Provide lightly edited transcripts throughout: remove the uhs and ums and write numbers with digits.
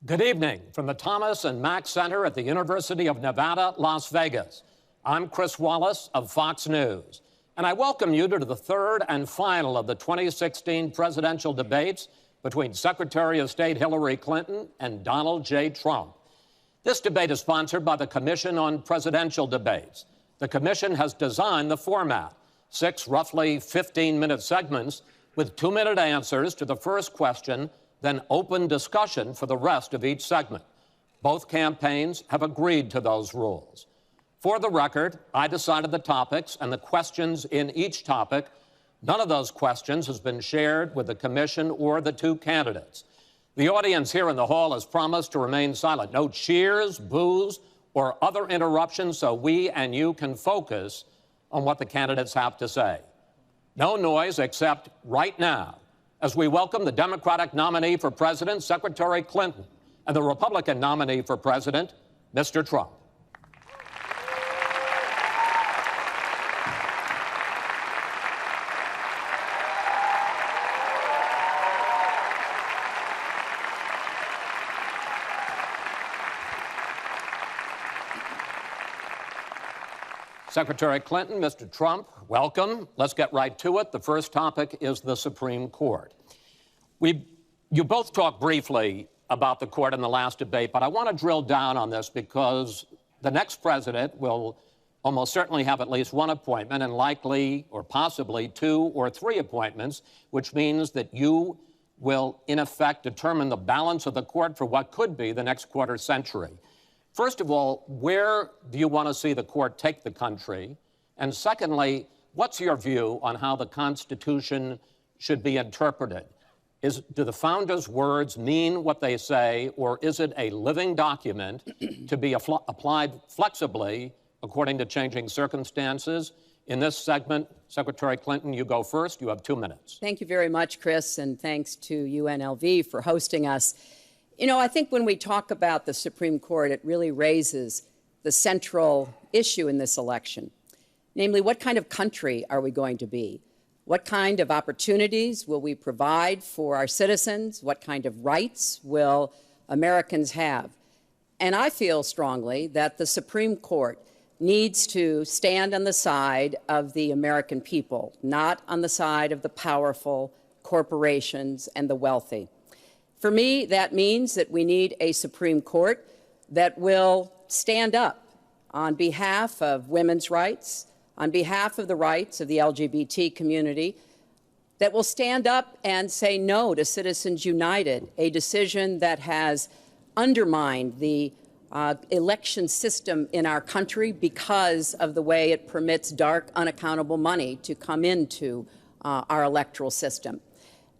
Good evening from the Thomas and Mack Center at the University of Nevada, Las Vegas. I'm Chris Wallace of Fox News, and I welcome you to the third and final of the 2016 presidential debates between Secretary of State Hillary Clinton and Donald J. Trump. This debate is sponsored by the Commission on Presidential Debates. The commission has designed the format, 6 roughly 15-minute segments with 2-minute answers to the first question, then open discussion for the rest of each segment. Both campaigns have agreed to those rules. For the record, I decided the topics and the questions in each topic. None of those questions has been shared with the commission or the two candidates. The audience here in the hall has promised to remain silent. No cheers, boos, or other interruptions so we and you can focus on what the candidates have to say. No noise except right now, as we welcome the Democratic nominee for president, Secretary Clinton, and the Republican nominee for president, Mr. Trump. Secretary Clinton, Mr. Trump, welcome. Let's get right to it. The first topic is the Supreme Court. You both talked briefly about the court in the last debate, but I want to drill down on this because the next president will almost certainly have at least one appointment and likely or possibly 2 or 3 appointments, which means that you will, in effect, determine the balance of the court for what could be the next quarter century. First of all, where do you want to see the court take the country? And secondly, what's your view on how the Constitution should be interpreted? Do the founders' words mean what they say, or is it a living document to be applied flexibly according to changing circumstances? In this segment, Secretary Clinton, you go first. You have 2 minutes. Thank you very much, Chris, and thanks to UNLV for hosting us. You know, I think when we talk about the Supreme Court, it really raises the central issue in this election. Namely, what kind of country are we going to be? What kind of opportunities will we provide for our citizens? What kind of rights will Americans have? And I feel strongly that the Supreme Court needs to stand on the side of the American people, not on the side of the powerful, corporations, and the wealthy. For me, that means that we need a Supreme Court that will stand up on behalf of women's rights, on behalf of the rights of the LGBT community, that will stand up and say no to Citizens United, a decision that has undermined the election system in our country because of the way it permits dark, unaccountable money to come into our electoral system.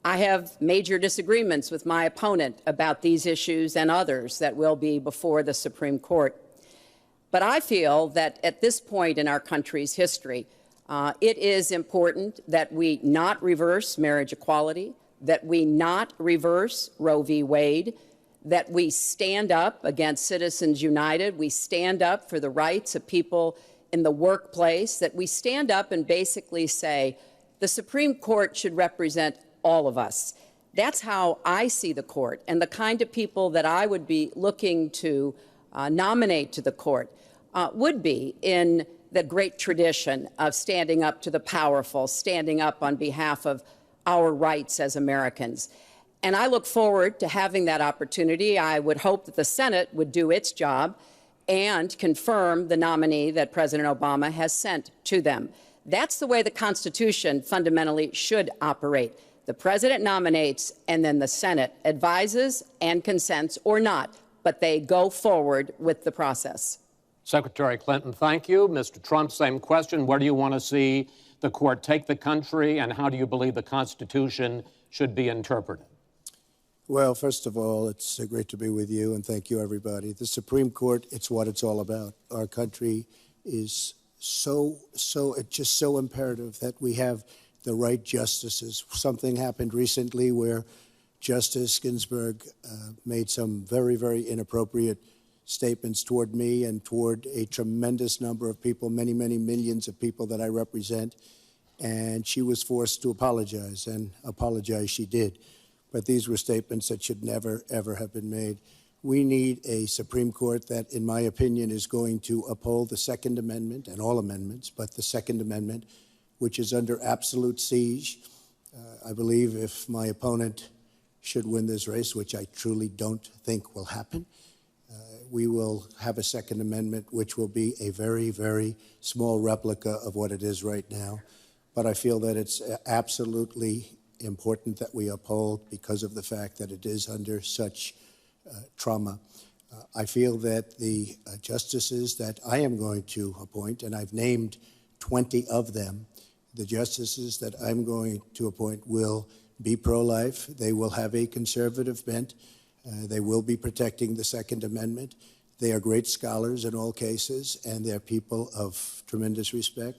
I have major disagreements with my opponent about these issues and others that will be before the Supreme Court. But I feel that at this point in our country's history, it is important that we not reverse marriage equality, that we not reverse Roe v. Wade, that we stand up against Citizens United, we stand up for the rights of people in the workplace, that we stand up and basically say the Supreme Court should represent all of us. That's how I see the court, and the kind of people that I would be looking to nominate to the court would be in the great tradition of standing up to the powerful, standing up on behalf of our rights as Americans. And I look forward to having that opportunity. I would hope that the Senate would do its job and confirm the nominee that President Obama has sent to them. That's the way the Constitution fundamentally should operate. The president nominates, and then the Senate advises and consents or not, but they go forward with the process. Secretary Clinton, thank you. Mr. Trump, same question. Where do you want to see the court take the country, and how do you believe the Constitution should be interpreted? Well, first of all, it's great to be with you, and thank you, everybody. The Supreme Court, it's what it's all about. Our country is it's just so imperative that we have the right justices. Something happened recently where Justice Ginsburg made some very, very inappropriate statements toward me and toward a tremendous number of people, many, many millions of people that I represent. And she was forced to apologize, and apologize she did. But these were statements that should never, ever have been made. We need a Supreme Court that, in my opinion, is going to uphold the Second Amendment and all amendments, but the Second Amendment, which is under absolute siege. I believe if my opponent should win this race, which I truly don't think will happen, we will have a Second Amendment which will be a very, very small replica of what it is right now. But I feel that it's absolutely important that we uphold because of the fact that it is under such trauma. I feel that the justices that I am going to appoint, and I've named 20 of them, the justices that I'm going to appoint will be pro-life. They will have a conservative bent. They will be protecting the Second Amendment. They are great scholars in all cases, and they're people of tremendous respect.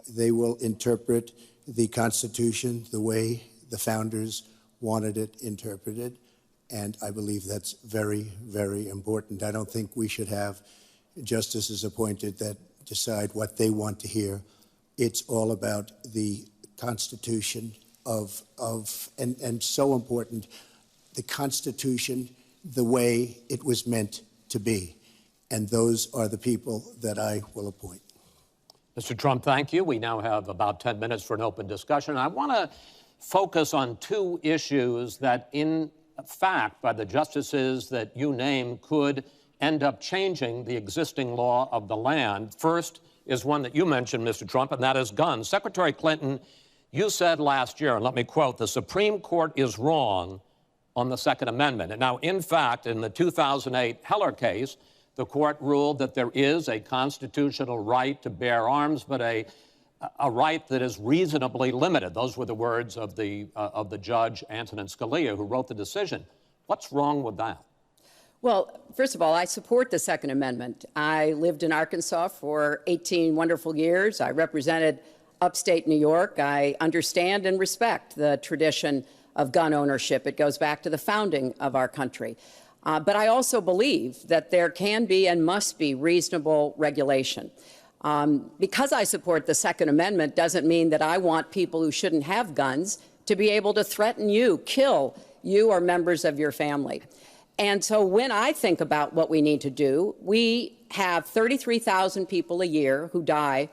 They will interpret the Constitution the way the founders wanted it interpreted, and I believe that's very, very important. I don't think we should have justices appointed that decide what they want to hear. It's all about the Constitution and so important, the Constitution the way it was meant to be. And those are the people that I will appoint. Mr. Trump, thank you. We now have about 10 minutes for an open discussion. I want to focus on two issues that, in fact, by the justices that you name, could end up changing the existing law of the land. First is one that you mentioned, Mr. Trump, and that is guns. Secretary Clinton, you said last year, and let me quote, "The Supreme Court is wrong on the Second Amendment." And now, in fact, in the 2008 Heller case, the court ruled that there is a constitutional right to bear arms, but a right that is reasonably limited. Those were the words of the judge, Antonin Scalia, who wrote the decision. What's wrong with that? Well, first of all, I support the Second Amendment. I lived in Arkansas for 18 wonderful years. I represented upstate New York. I understand and respect the tradition of gun ownership. It goes back to the founding of our country. But I also believe that there can be and must be reasonable regulation. Because I support the Second Amendment doesn't mean that I want people who shouldn't have guns to be able to threaten you, kill you or members of your family. And so when I think about what we need to do, we have 33,000 people a year who die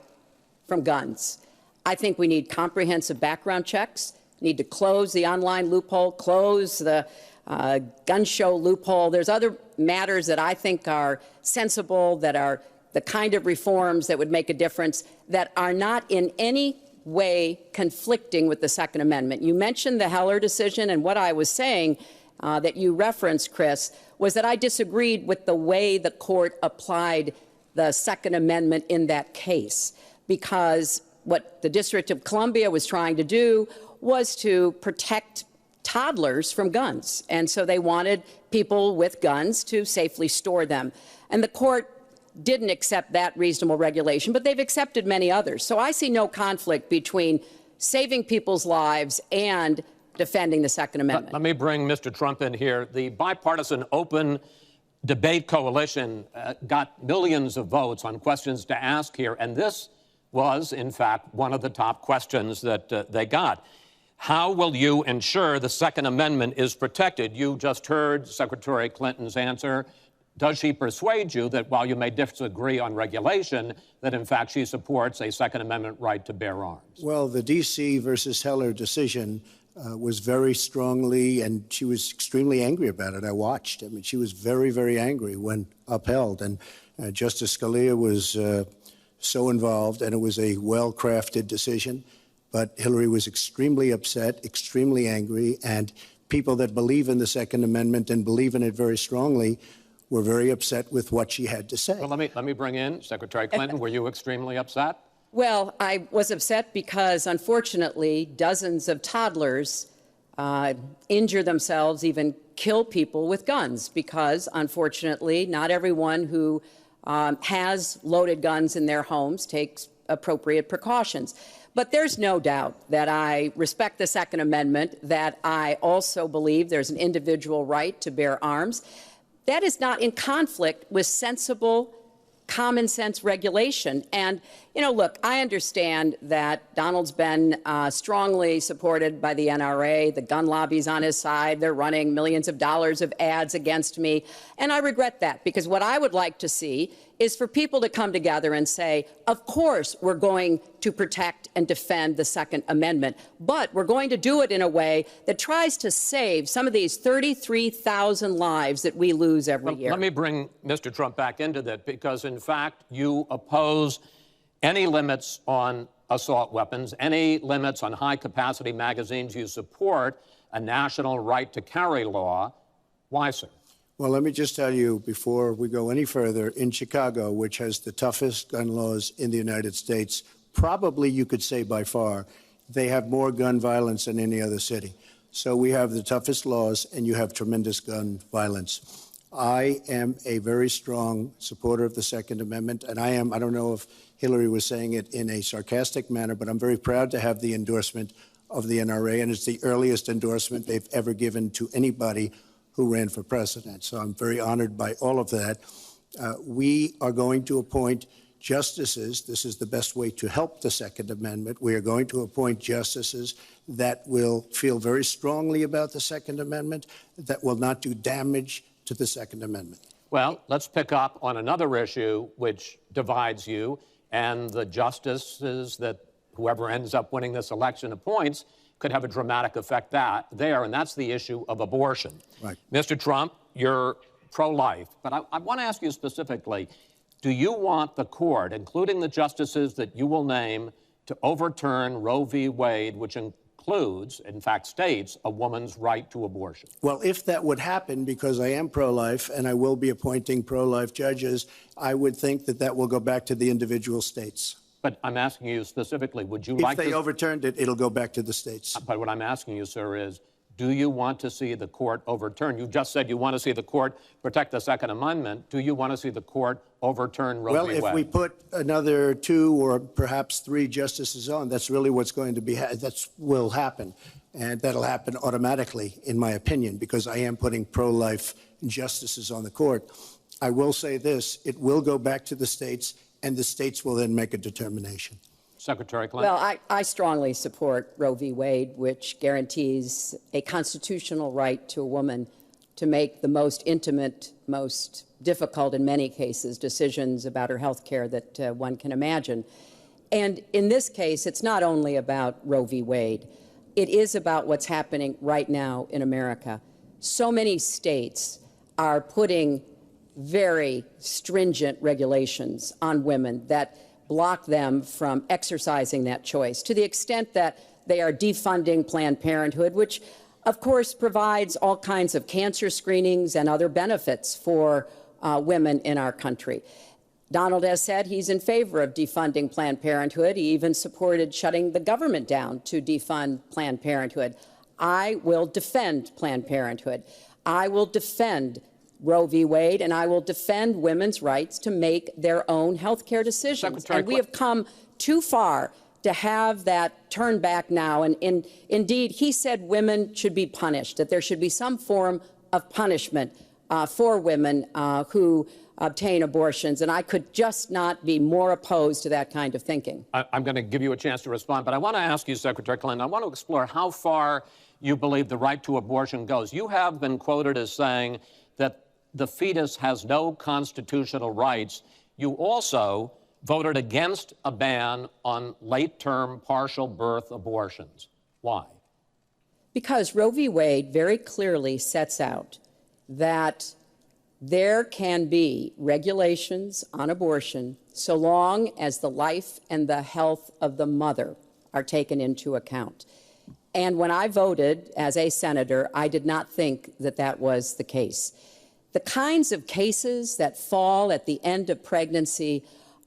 from guns. I think we need comprehensive background checks, need to close the online loophole, close the gun show loophole. There's other matters that I think are sensible, that are the kind of reforms that would make a difference, that are not in any way conflicting with the Second Amendment. You mentioned the Heller decision, and what I was saying that you referenced, Chris, was that I disagreed with the way the court applied the Second Amendment in that case, because what the District of Columbia was trying to do was to protect toddlers from guns. And so they wanted people with guns to safely store them. And the court didn't accept that reasonable regulation, but they've accepted many others. So I see no conflict between saving people's lives and defending the Second Amendment. Let me bring Mr. Trump in here. The Bipartisan Open Debate Coalition got millions of votes on questions to ask here, and this was, in fact, one of the top questions that they got. How will you ensure the Second Amendment is protected? You just heard Secretary Clinton's answer. Does she persuade you that while you may disagree on regulation, that in fact she supports a Second Amendment right to bear arms? Well, the D.C. versus Heller decision was very strongly, and she was extremely angry about it. I watched. I mean, she was very, very angry when upheld. And Justice Scalia was so involved, and it was a well-crafted decision. But Hillary was extremely upset, extremely angry, and people that believe in the Second Amendment and believe in it very strongly were very upset with what she had to say. Well, let me bring in Secretary Clinton. Were you extremely upset? Well, I was upset because, unfortunately, dozens of toddlers injure themselves, even kill people with guns, because, unfortunately, not everyone who has loaded guns in their homes takes appropriate precautions. But there's no doubt that I respect the Second Amendment, that I also believe there's an individual right to bear arms. That is not in conflict with sensible, common sense regulation. And Look, I understand that Donald's been strongly supported by the NRA. The gun lobby's on his side. They're running millions of dollars of ads against me. And I regret that, because what I would like to see is for people to come together and say, of course, we're going to protect and defend the Second Amendment, but we're going to do it in a way that tries to save some of these 33,000 lives that we lose every year. Let me bring Mr. Trump back into that, because, in fact, you oppose any limits on assault weapons, any limits on high-capacity magazines. You support a national right-to-carry law. Why, sir? Well, let me just tell you, before we go any further, in Chicago, which has the toughest gun laws in the United States, probably you could say by far, they have more gun violence than any other city. So we have the toughest laws, and you have tremendous gun violence. I am a very strong supporter of the Second Amendment, and I don't know if Hillary was saying it in a sarcastic manner, but I'm very proud to have the endorsement of the NRA, and it's the earliest endorsement they've ever given to anybody who ran for president. So I'm very honored by all of that. We are going to appoint justices. This is the best way to help the Second Amendment. We are going to appoint justices that will feel very strongly about the Second Amendment, that will not do damage to the Second Amendment. Well, let's pick up on another issue which divides you and the justices that whoever ends up winning this election appoints could have a dramatic effect there, and that's the issue of abortion. Right. Mr. Trump, you're pro-life, but I want to ask you specifically, do you want the court, including the justices that you will name, to overturn Roe v. Wade, which includes, in fact, states a woman's right to abortion? Well, if that would happen, because I am pro-life and I will be appointing pro-life judges, I would think that that will go back to the individual states. But I'm asking you specifically, would you like to... If they overturned it, it'll go back to the states. But what I'm asking you, sir, is do you want to see the court overturn? You just said you want to see the court protect the Second Amendment. Do you want to see the court overturn Roe v. Wade? Well, if we put another 2 or perhaps 3 justices on, that's really what's going to be, that will happen. And that'll happen automatically, in my opinion, because I am putting pro-life justices on the court. I will say this, it will go back to the states, and the states will then make a determination. Secretary Clinton. Well, I strongly support Roe v. Wade, which guarantees a constitutional right to a woman to make the most intimate, most difficult, in many cases, decisions about her health care that one can imagine. And in this case, it's not only about Roe v. Wade. It is about what's happening right now in America. So many states are putting very stringent regulations on women that block them from exercising that choice, to the extent that they are defunding Planned Parenthood, which, of course, provides all kinds of cancer screenings and other benefits for women in our country. Donald has said he's in favor of defunding Planned Parenthood. He even supported shutting the government down to defund Planned Parenthood. I will defend Planned Parenthood. I will defend Roe v. Wade, and I will defend women's rights to make their own health care decisions. And we have come too far to have that turn back now. And indeed, he said women should be punished, that there should be some form of punishment for women who obtain abortions. And I could just not be more opposed to that kind of thinking. I'm going to give you a chance to respond, but I want to ask you, Secretary Clinton, I want to explore how far you believe the right to abortion goes. You have been quoted as saying that the fetus has no constitutional rights. You also voted against a ban on late-term partial birth abortions. Why? Because Roe v. Wade very clearly sets out that there can be regulations on abortion so long as the life and the health of the mother are taken into account. And when I voted as a senator, I did not think that that was the case. The kinds of cases that fall at the end of pregnancy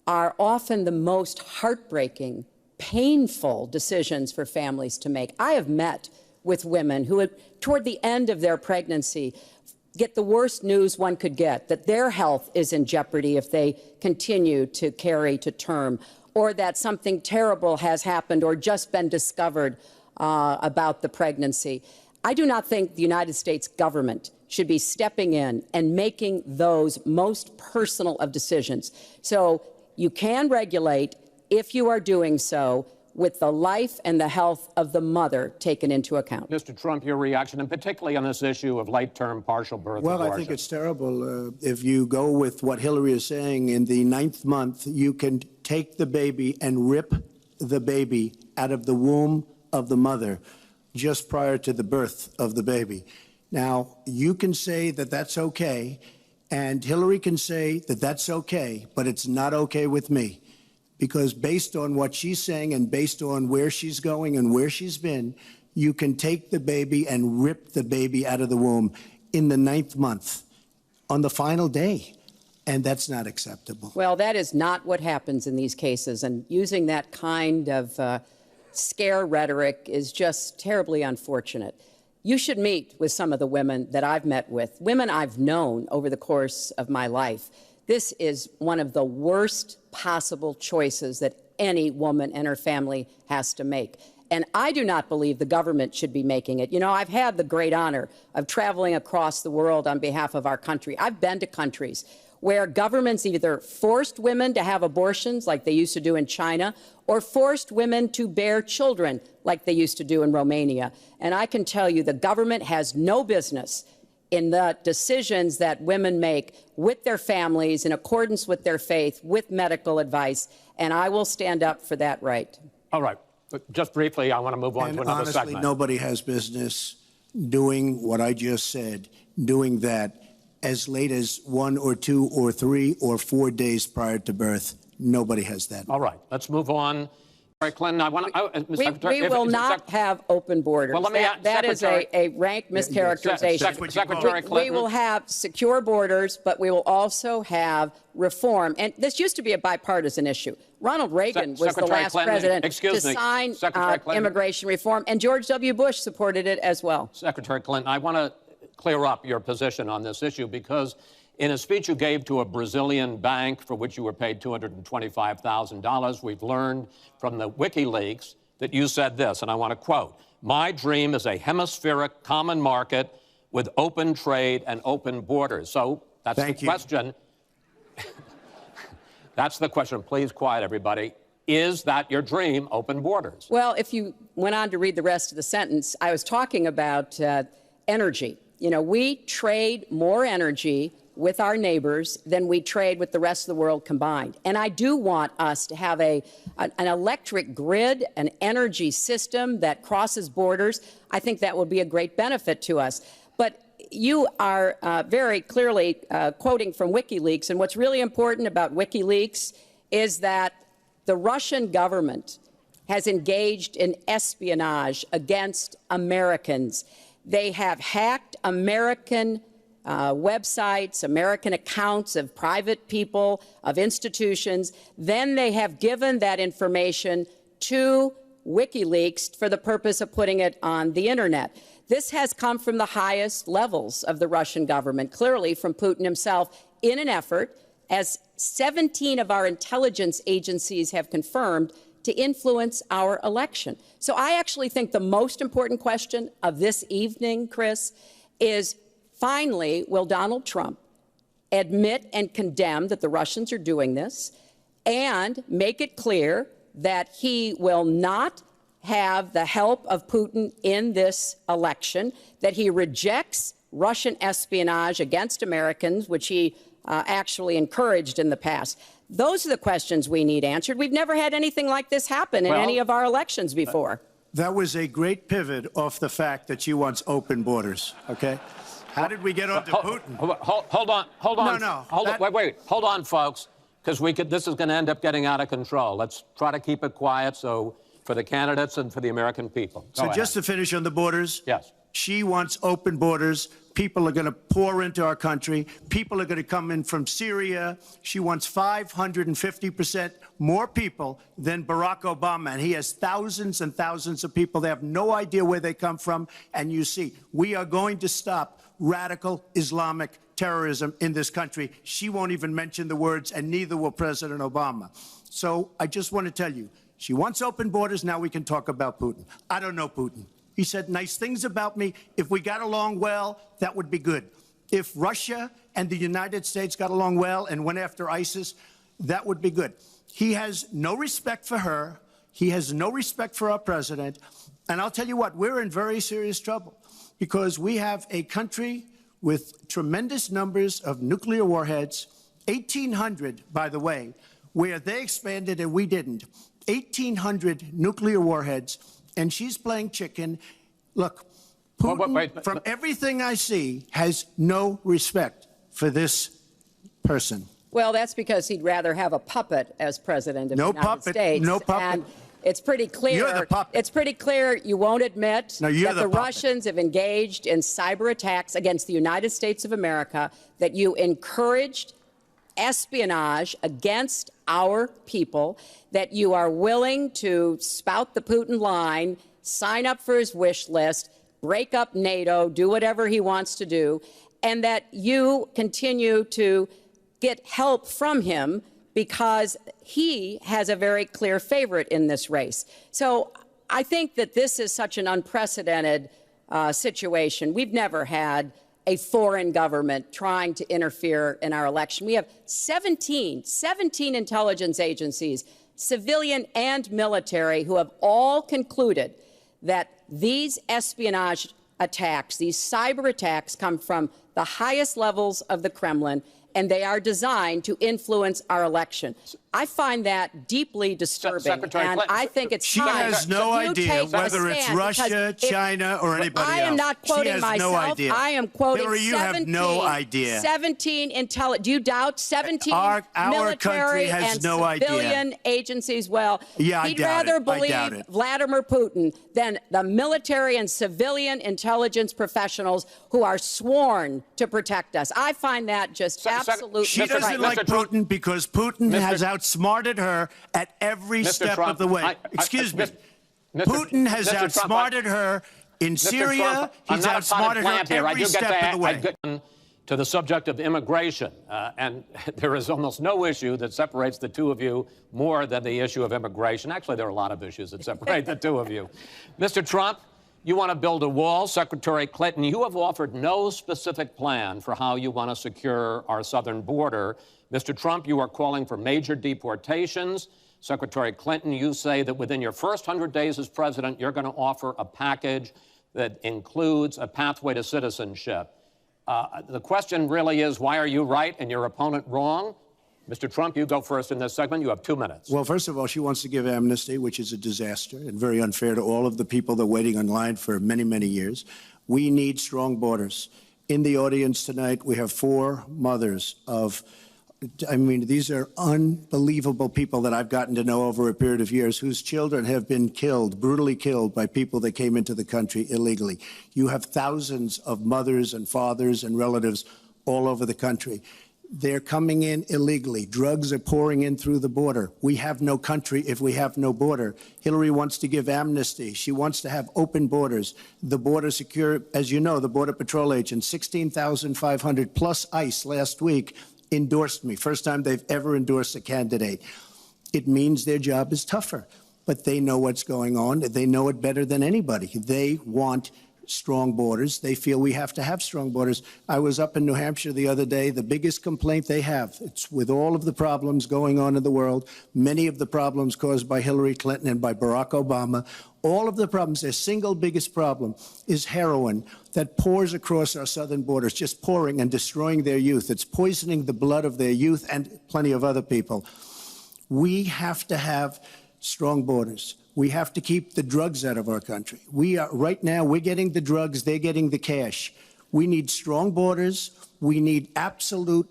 are often the most heartbreaking, painful decisions for families to make. I have met with women who, toward the end of their pregnancy, get the worst news one could get, that their health is in jeopardy if they continue to carry to term, or that something terrible has happened or just been discovered about the pregnancy. I do not think the United States government should be stepping in and making those most personal of decisions. So you can regulate if you are doing so with the life and the health of the mother taken into account. Mr. Trump, your reaction, and particularly on this issue of late-term partial birth Well, abortion. I think it's terrible. If you go with what Hillary is saying, in the 9th month, you can take the baby and rip the baby out of the womb of the mother just prior to the birth of the baby. Now, you can say that that's okay, and Hillary can say that that's okay, but it's not okay with me. Because based on what she's saying and based on where she's going and where she's been, you can take the baby and rip the baby out of the womb in the 9th month on the final day. And that's not acceptable. Well, that is not what happens in these cases. And using that kind of scare rhetoric is just terribly unfortunate. You should meet with some of the women that I've met with, women I've known over the course of my life. This is one of the worst possible choices that any woman and her family has to make. And I do not believe the government should be making it. You know, I've had the great honor of traveling across the world on behalf of our country. I've been to countries where governments either forced women to have abortions like they used to do in China, or forced women to bear children like they used to do in Romania. And I can tell you the government has no business in the decisions that women make with their families in accordance with their faith, with medical advice, and I will stand up for that right. All right. But just briefly, I want to move on to another honestly, segment. Nobody has business doing what I just said, doing that as late as 1 or 2 or 3 or 4 days prior to birth. Nobody has that. All right. Let's move on. Secretary Clinton, I want to... We will not have open borders. Well, let me that is a rank mischaracterization. Secretary Clinton. We will have secure borders, but we will also have reform. And this used to be a bipartisan issue. Ronald Reagan was Secretary the last Clinton, president excuse to me, sign Secretary Clinton. immigration reform, and George W. Bush supported it as well. Secretary Clinton, I want to clear up your position on this issue because in a speech you gave to a Brazilian bank for which you were paid $225,000, we've learned from the WikiLeaks that you said this, and I want to quote, "My dream is a hemispheric common market with open trade and open borders." So that's the question. That's the question. Please quiet, everybody. Is that your dream, open borders? Well, if you went on to read the rest of the sentence, I was talking about energy. You know, we trade more energy with our neighbors than we trade with the rest of the world combined. And I do want us to have an electric grid, an energy system that crosses borders. I think that will be a great benefit to us. But you are very clearly quoting from WikiLeaks. And what's really important about WikiLeaks is that the Russian government has engaged in espionage against Americans. They have hacked American websites, American accounts of private people, of institutions. Then they have given that information to WikiLeaks for the purpose of putting it on the internet. This has come from the highest levels of the Russian government, clearly from Putin himself, in an effort, as 17 of our intelligence agencies have confirmed, to influence our election. So I actually think the most important question of this evening, Chris, is finally, will Donald Trump admit and condemn that the Russians are doing this and make it clear that he will not have the help of Putin in this election, that he rejects Russian espionage against Americans, which he actually encouraged in the past. Those are the questions we need answered. We've never had anything like this happen in any of our elections before. That was a great pivot off the fact that she wants open borders, okay? How did we get onto Putin? Hold on. No. Wait. Hold on, folks, because this is going to end up getting out of control. Let's try to keep it quiet for the candidates and for the American people. So just to finish on the borders. Yes. She wants open borders. People are going to pour into our country. People are going to come in from Syria. She wants 550% more people than Barack Obama. And he has thousands and thousands of people. They have no idea where they come from. And you see, we are going to stop radical Islamic terrorism in this country. She won't even mention the words, and neither will President Obama. So I just want to tell you, she wants open borders. Now we can talk about Putin. I don't know Putin. He said nice things about me. If we got along well, that would be good. If Russia and the United States got along well and went after ISIS, that would be good. He has no respect for her. He has no respect for our president. And I'll tell you what, we're in very serious trouble because we have a country with tremendous numbers of nuclear warheads, 1,800, by the way, where they expanded and we didn't. 1,800 nuclear warheads, and she's playing chicken. Look, Putin, from everything I see, has no respect for this person. Well, that's because he'd rather have a puppet as president of the United States. No puppet. And it's pretty clear. You're the puppet. It's pretty clear you won't admit that the Russians have engaged in cyber attacks against the United States of America, that you encouraged espionage against our people, that you are willing to spout the Putin line, sign up for his wish list, break up NATO, do whatever he wants to do, and that you continue to get help from him because he has a very clear favorite in this race. So I think that this is such an unprecedented situation. We've never had a foreign government trying to interfere in our election. We have 17 intelligence agencies, civilian and military, who have all concluded that these espionage attacks, these cyber attacks, come from the highest levels of the Kremlin, and they are designed to influence our election. I find that deeply disturbing, and I think it's she time. has no idea whether it's Russia, China, or anybody else. I am not quoting myself. No idea. I am quoting Hillary, you have no idea. 17 do you doubt 17 our military has and no civilian idea. agencies? Well, yeah, he'd rather believe Vladimir Putin than the military and civilian intelligence professionals who are sworn to protect us. I find that just absolutely She doesn't like Putin because Putin has outsmarted her at every step of the way. Excuse me. Putin has outsmarted her in Syria. He's outsmarted her every step of the way. To the subject of immigration, and there is almost no issue that separates the two of you more than the issue of immigration. Actually, there are a lot of issues that separate the two of you. Mr. Trump, you want to build a wall. Secretary Clinton, you have offered no specific plan for how you want to secure our southern border. Mr. Trump, you are calling for major deportations. Secretary Clinton, you say that within your first 100 days as president, you're going to offer a package that includes a pathway to citizenship. The question really is, why are you right and your opponent wrong? Mr. Trump, you go first in this segment. You have 2 minutes. Well, first of all, she wants to give amnesty, which is a disaster and very unfair to all of the people that are waiting in line for many, many years. We need strong borders. In the audience tonight, we have 4 mothers of, I mean, these are unbelievable people that I've gotten to know over a period of years whose children have been killed, brutally killed by people that came into the country illegally. You have thousands of mothers and fathers and relatives all over the country. They're coming in illegally. Drugs are pouring in through the border. We have no country if we have no border. Hillary wants to give amnesty. She wants to have open borders. The border secure, as you know, the Border Patrol agents, 16,500 plus ICE last week endorsed me. First time they've ever endorsed a candidate. It means their job is tougher, but they know what's going on. They know it better than anybody. They want strong borders. They feel we have to have strong borders. I was up in New Hampshire the other day. The biggest complaint they have, it's with all of the problems going on in the world, many of the problems caused by Hillary Clinton and by Barack Obama, all of the problems, their single biggest problem is heroin that pours across our southern borders, just pouring and destroying their youth. It's poisoning the blood of their youth and plenty of other people. We have to have strong borders. We have to keep the drugs out of our country. Right now, we're getting the drugs, they're getting the cash. We need strong borders. We need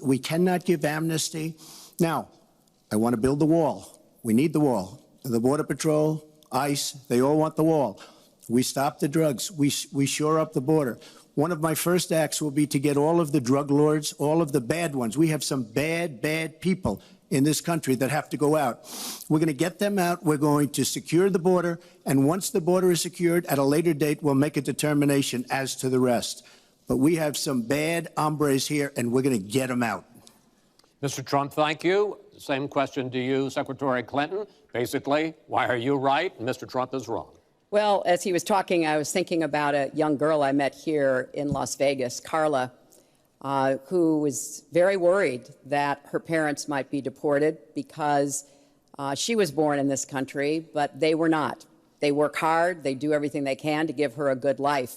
we cannot give amnesty. Now, I want to build the wall. We need the wall. The Border Patrol, ICE, they all want the wall. We stop the drugs. We shore up the border. One of my first acts will be to get all of the drug lords, all of the bad ones. We have some bad people in this country that have to go out. We're going to get them out. We're going to secure the border. And once the border is secured, at a later date, we'll make a determination as to the rest. But we have some bad hombres here, and we're going to get them out. Mr. Trump, thank you. Same question to you, Secretary Clinton. Basically, why are you right and Mr. Trump is wrong? Well, as he was talking, I was thinking about a young girl I met here in Las Vegas, Carla, who was very worried that her parents might be deported because She was born in this country, but they were not. They work hard. They do everything they can to give her a good life.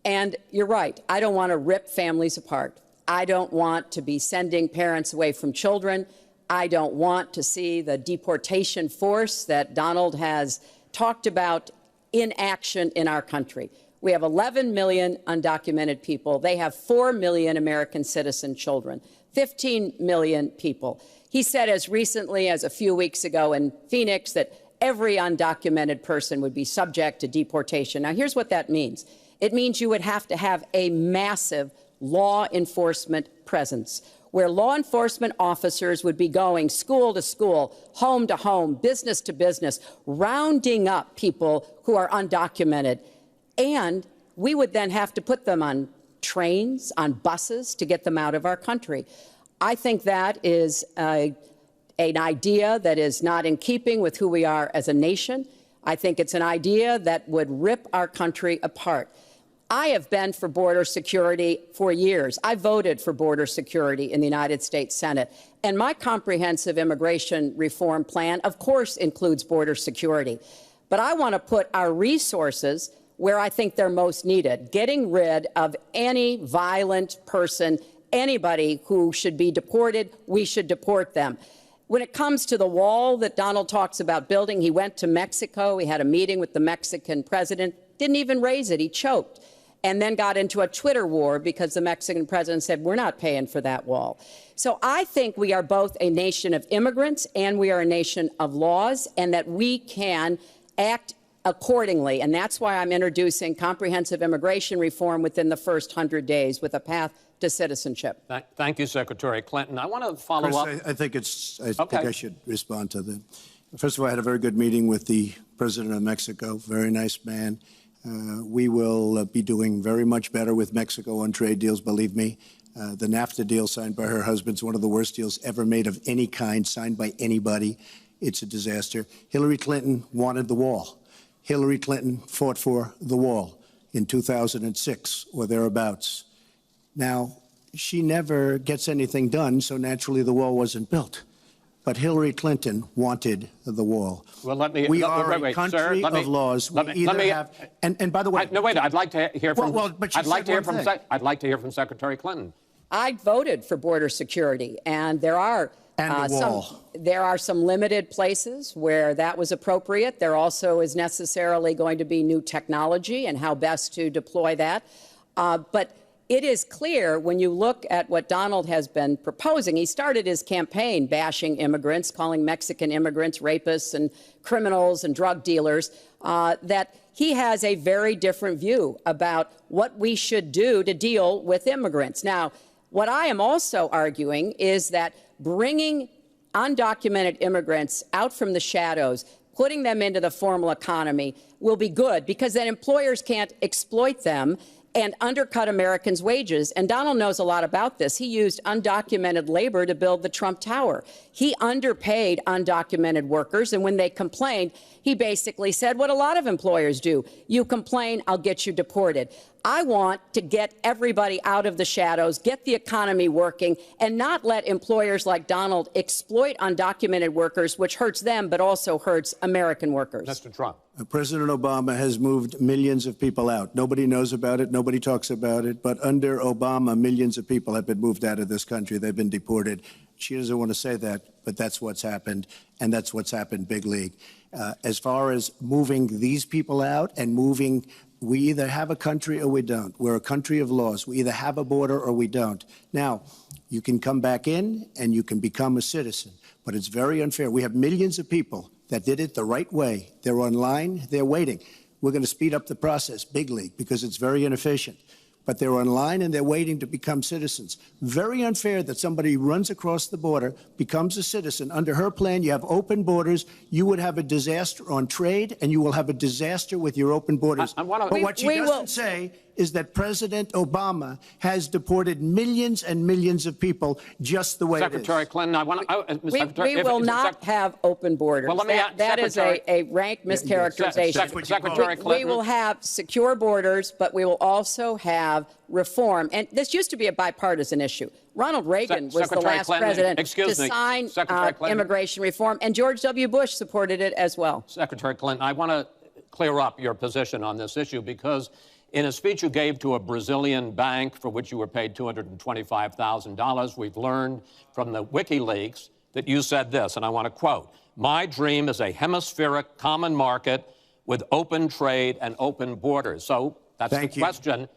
And you're right. I don't want to rip families apart. I don't want to be sending parents away from children. I don't want to see the deportation force that Donald has talked about in action in our country. We have 11 million undocumented people. They have 4 million American citizen children, 15 million people. He said as recently as a few weeks ago in Phoenix that every undocumented person would be subject to deportation. Now, here's what that means. It means you would have to have a massive law enforcement presence, where law enforcement officers would be going school to school, home to home, business to business, rounding up people who are undocumented. And we would then have to put them on trains, on buses to get them out of our country. I think that is an idea that is not in keeping with who we are as a nation. I think it's an idea that would rip our country apart. I have been for border security for years. I voted for border security in the United States Senate. And my comprehensive immigration reform plan, of course, includes border security. But I want to put our resources where I think they're most needed, getting rid of any violent person, anybody who should be deported. We should deport them. When it comes to the wall that Donald talks about building, he went to Mexico. He had a meeting with the Mexican president, didn't even raise it. He choked. And then got into a Twitter war because the Mexican president said, we're not paying for that wall. So I think we are both a nation of immigrants and we are a nation of laws, and that we can act accordingly. And that's why I'm introducing comprehensive immigration reform within the first 100 days with a path to citizenship. Thank you, Secretary Clinton. I want to follow up. I think I should respond to that. First of all, I had a very good meeting with the president of Mexico, very nice man. We will be doing very much better with Mexico on trade deals, believe me. The NAFTA deal signed by her husband is one of the worst deals ever made of any kind, signed by anybody. It's a disaster. Hillary Clinton wanted the wall. Hillary Clinton fought for the wall in 2006 or thereabouts. Now, she never gets anything done, so naturally the wall wasn't built. But Hillary Clinton wanted the wall. Well, we are a country of laws. And by the way, no, wait. I'd like to hear from. I'd like to hear from Secretary Clinton. I voted for border security, and there are some limited places where that was appropriate. There also is necessarily going to be new technology and how best to deploy that. But it is clear when you look at what Donald has been proposing. He started his campaign bashing immigrants, calling Mexican immigrants rapists and criminals and drug dealers, that he has a very different view about what we should do to deal with immigrants. Now, what I am also arguing is that bringing undocumented immigrants out from the shadows, putting them into the formal economy will be good, because then employers can't exploit them and undercut Americans' wages. And Donald knows a lot about this. He used undocumented labor to build the Trump Tower. He underpaid undocumented workers, and when they complained, he basically said what a lot of employers do. You complain, I'll get you deported. I want to get everybody out of the shadows, get the economy working, and not let employers like Donald exploit undocumented workers, which hurts them but also hurts American workers. Mr. Trump. President Obama has moved millions of people out. Nobody knows about it. Nobody talks about it. But under Obama, millions of people have been moved out of this country. They've been deported. She doesn't want to say that, but that's what's happened, and that's what's happened big league. As far as moving these people out and moving, we either have a country or we don't. We're a country of laws. We either have a border or we don't. Now, you can come back in and you can become a citizen, but it's very unfair. We have millions of people that did it the right way. They're online, they're waiting. We're going to speed up the process, big league, because it's very inefficient. But they're online and they're waiting to become citizens. Very unfair that somebody runs across the border, becomes a citizen. Under her plan, you have open borders. You would have a disaster on trade, and you will have a disaster with your open borders. But what she doesn't say is that President Obama has deported millions and millions of people just the way Secretary it is. Clinton, I want to... We will not have open borders. Well, let me that is a rank mischaracterization. Secretary Clinton. We will have secure borders, but we will also have reform. And this used to be a bipartisan issue. Ronald Reagan was the last president to sign immigration reform, and George W. Bush supported it as well. Secretary Clinton, I want to clear up your position on this issue because in a speech you gave to a Brazilian bank for which you were paid $225,000, we've learned from the WikiLeaks that you said this, and I want to quote, "My dream is a hemispheric common market with open trade and open borders." So that's the question.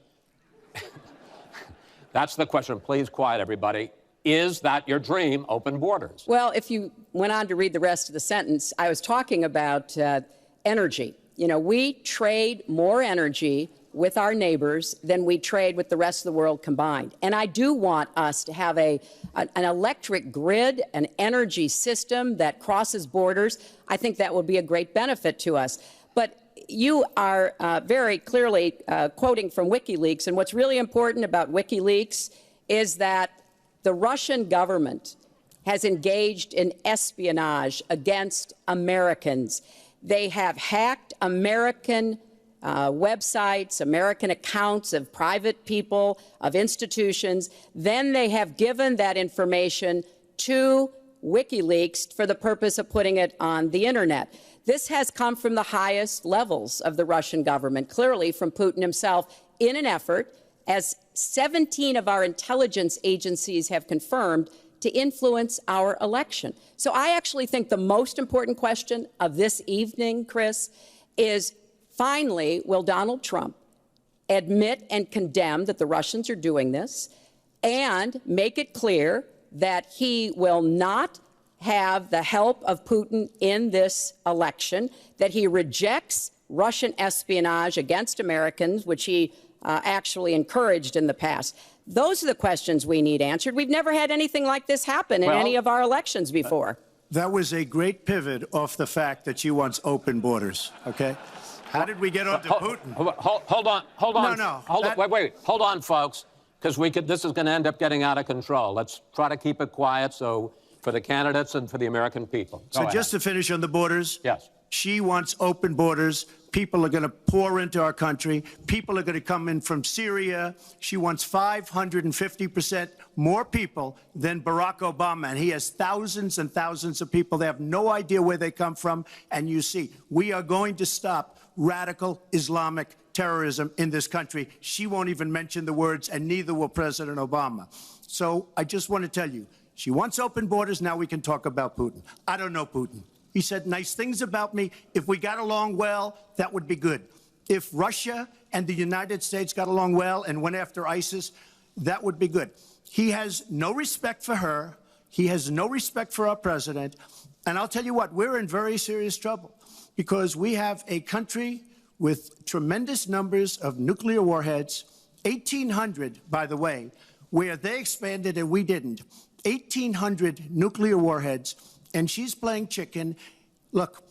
That's the question. Please quiet everybody. Is that your dream, open borders? Well, if you went on to read the rest of the sentence, I was talking about energy. You know, we trade more energy with our neighbors than we trade with the rest of the world combined. And I do want us to have an electric grid, an energy system that crosses borders. I think that will be a great benefit to us. But you are very clearly quoting from WikiLeaks, and what's really important about WikiLeaks is that the Russian government has engaged in espionage against Americans. They have hacked American websites, American accounts of private people, of institutions. Then they have given that information to WikiLeaks for the purpose of putting it on the internet. This has come from the highest levels of the Russian government, clearly from Putin himself, in an effort, as 17 of our intelligence agencies have confirmed, to influence our election. So I actually think the most important question of this evening, Chris, is finally, will Donald Trump admit and condemn that the Russians are doing this and make it clear that he will not have the help of Putin in this election, that he rejects Russian espionage against Americans, which he actually encouraged in the past. Those are the questions we need answered. We've never had anything like this happen in any of our elections before. That was a great pivot off the fact that she wants open borders, okay? How did we get onto Putin? Hold on. No. Wait. Hold on, folks, because this is going to end up getting out of control. Let's try to keep it quiet for the candidates and for the American people. So just to finish on the borders. Yes. She wants open borders. People are going to pour into our country. People are going to come in from Syria. She wants 550% more people than Barack Obama. And he has thousands and thousands of people. They have no idea where they come from. And you see, we are going to stop radical Islamic terrorism in this country. She won't even mention the words, and neither will President Obama. So I just want to tell you, she wants open borders. Now we can talk about Putin. I don't know Putin. He said nice things about me. If we got along well, that would be good. If Russia and the United States got along well and went after ISIS, that would be good. He has no respect for her. He has no respect for our president. And I'll tell you what, we're in very serious trouble because we have a country with tremendous numbers of nuclear warheads, 1,800, by the way, where they expanded and we didn't. 1,800 nuclear warheads. And she's playing chicken. Look,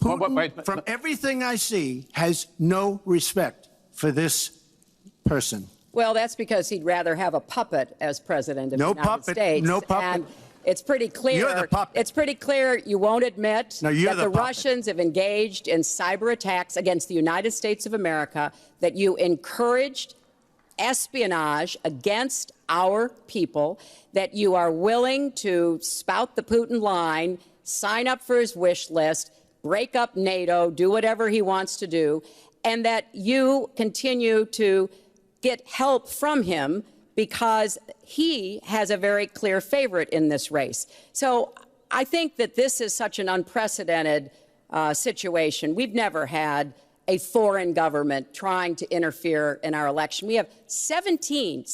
Putin, from everything I see, has no respect for this person. Well, that's because he'd rather have a puppet as president of the United States. No puppet. And it's pretty clear. You're the puppet. It's pretty clear you won't admit that the puppet. Russians have engaged in cyber attacks against the United States of America, that you encouraged espionage against our people, that you are willing to spout the Putin line, sign up for his wish list, break up NATO, do whatever he wants to do, and that you continue to get help from him because he has a very clear favorite in this race. So I think that this is such an unprecedented situation. We've never had a foreign government trying to interfere in our election. We have 17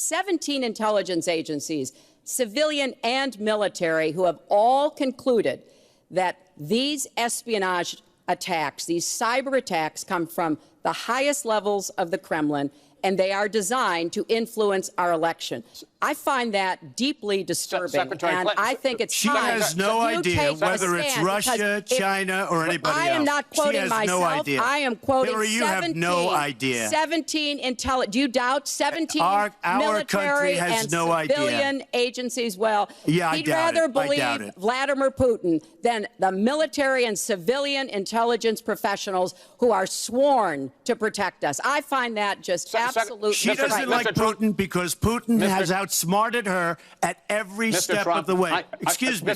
intelligence agencies, civilian and military, who have all concluded that these espionage attacks, these cyber attacks, come from the highest levels of the Kremlin, and they are designed to influence our election. I find that deeply disturbing, Secretary and Clinton, I think it's She time has no that you idea take a whether it's stand, Russia, because if- China, or anybody I am else. not quoting She has myself. no idea. I am quoting Hillary, you 17, have no idea. 17 do you doubt 17 Our military country has and no idea. civilian agencies? Well, Yeah, I he'd doubt rather it. I believe doubt it. Vladimir Putin than the military and civilian intelligence professionals who are sworn to protect us. I find that just absolutely She Mr. doesn't like Mr. Trump- Putin because Putin Mr. has outsmarted her at every Mr. step Trump, of the way. Excuse me.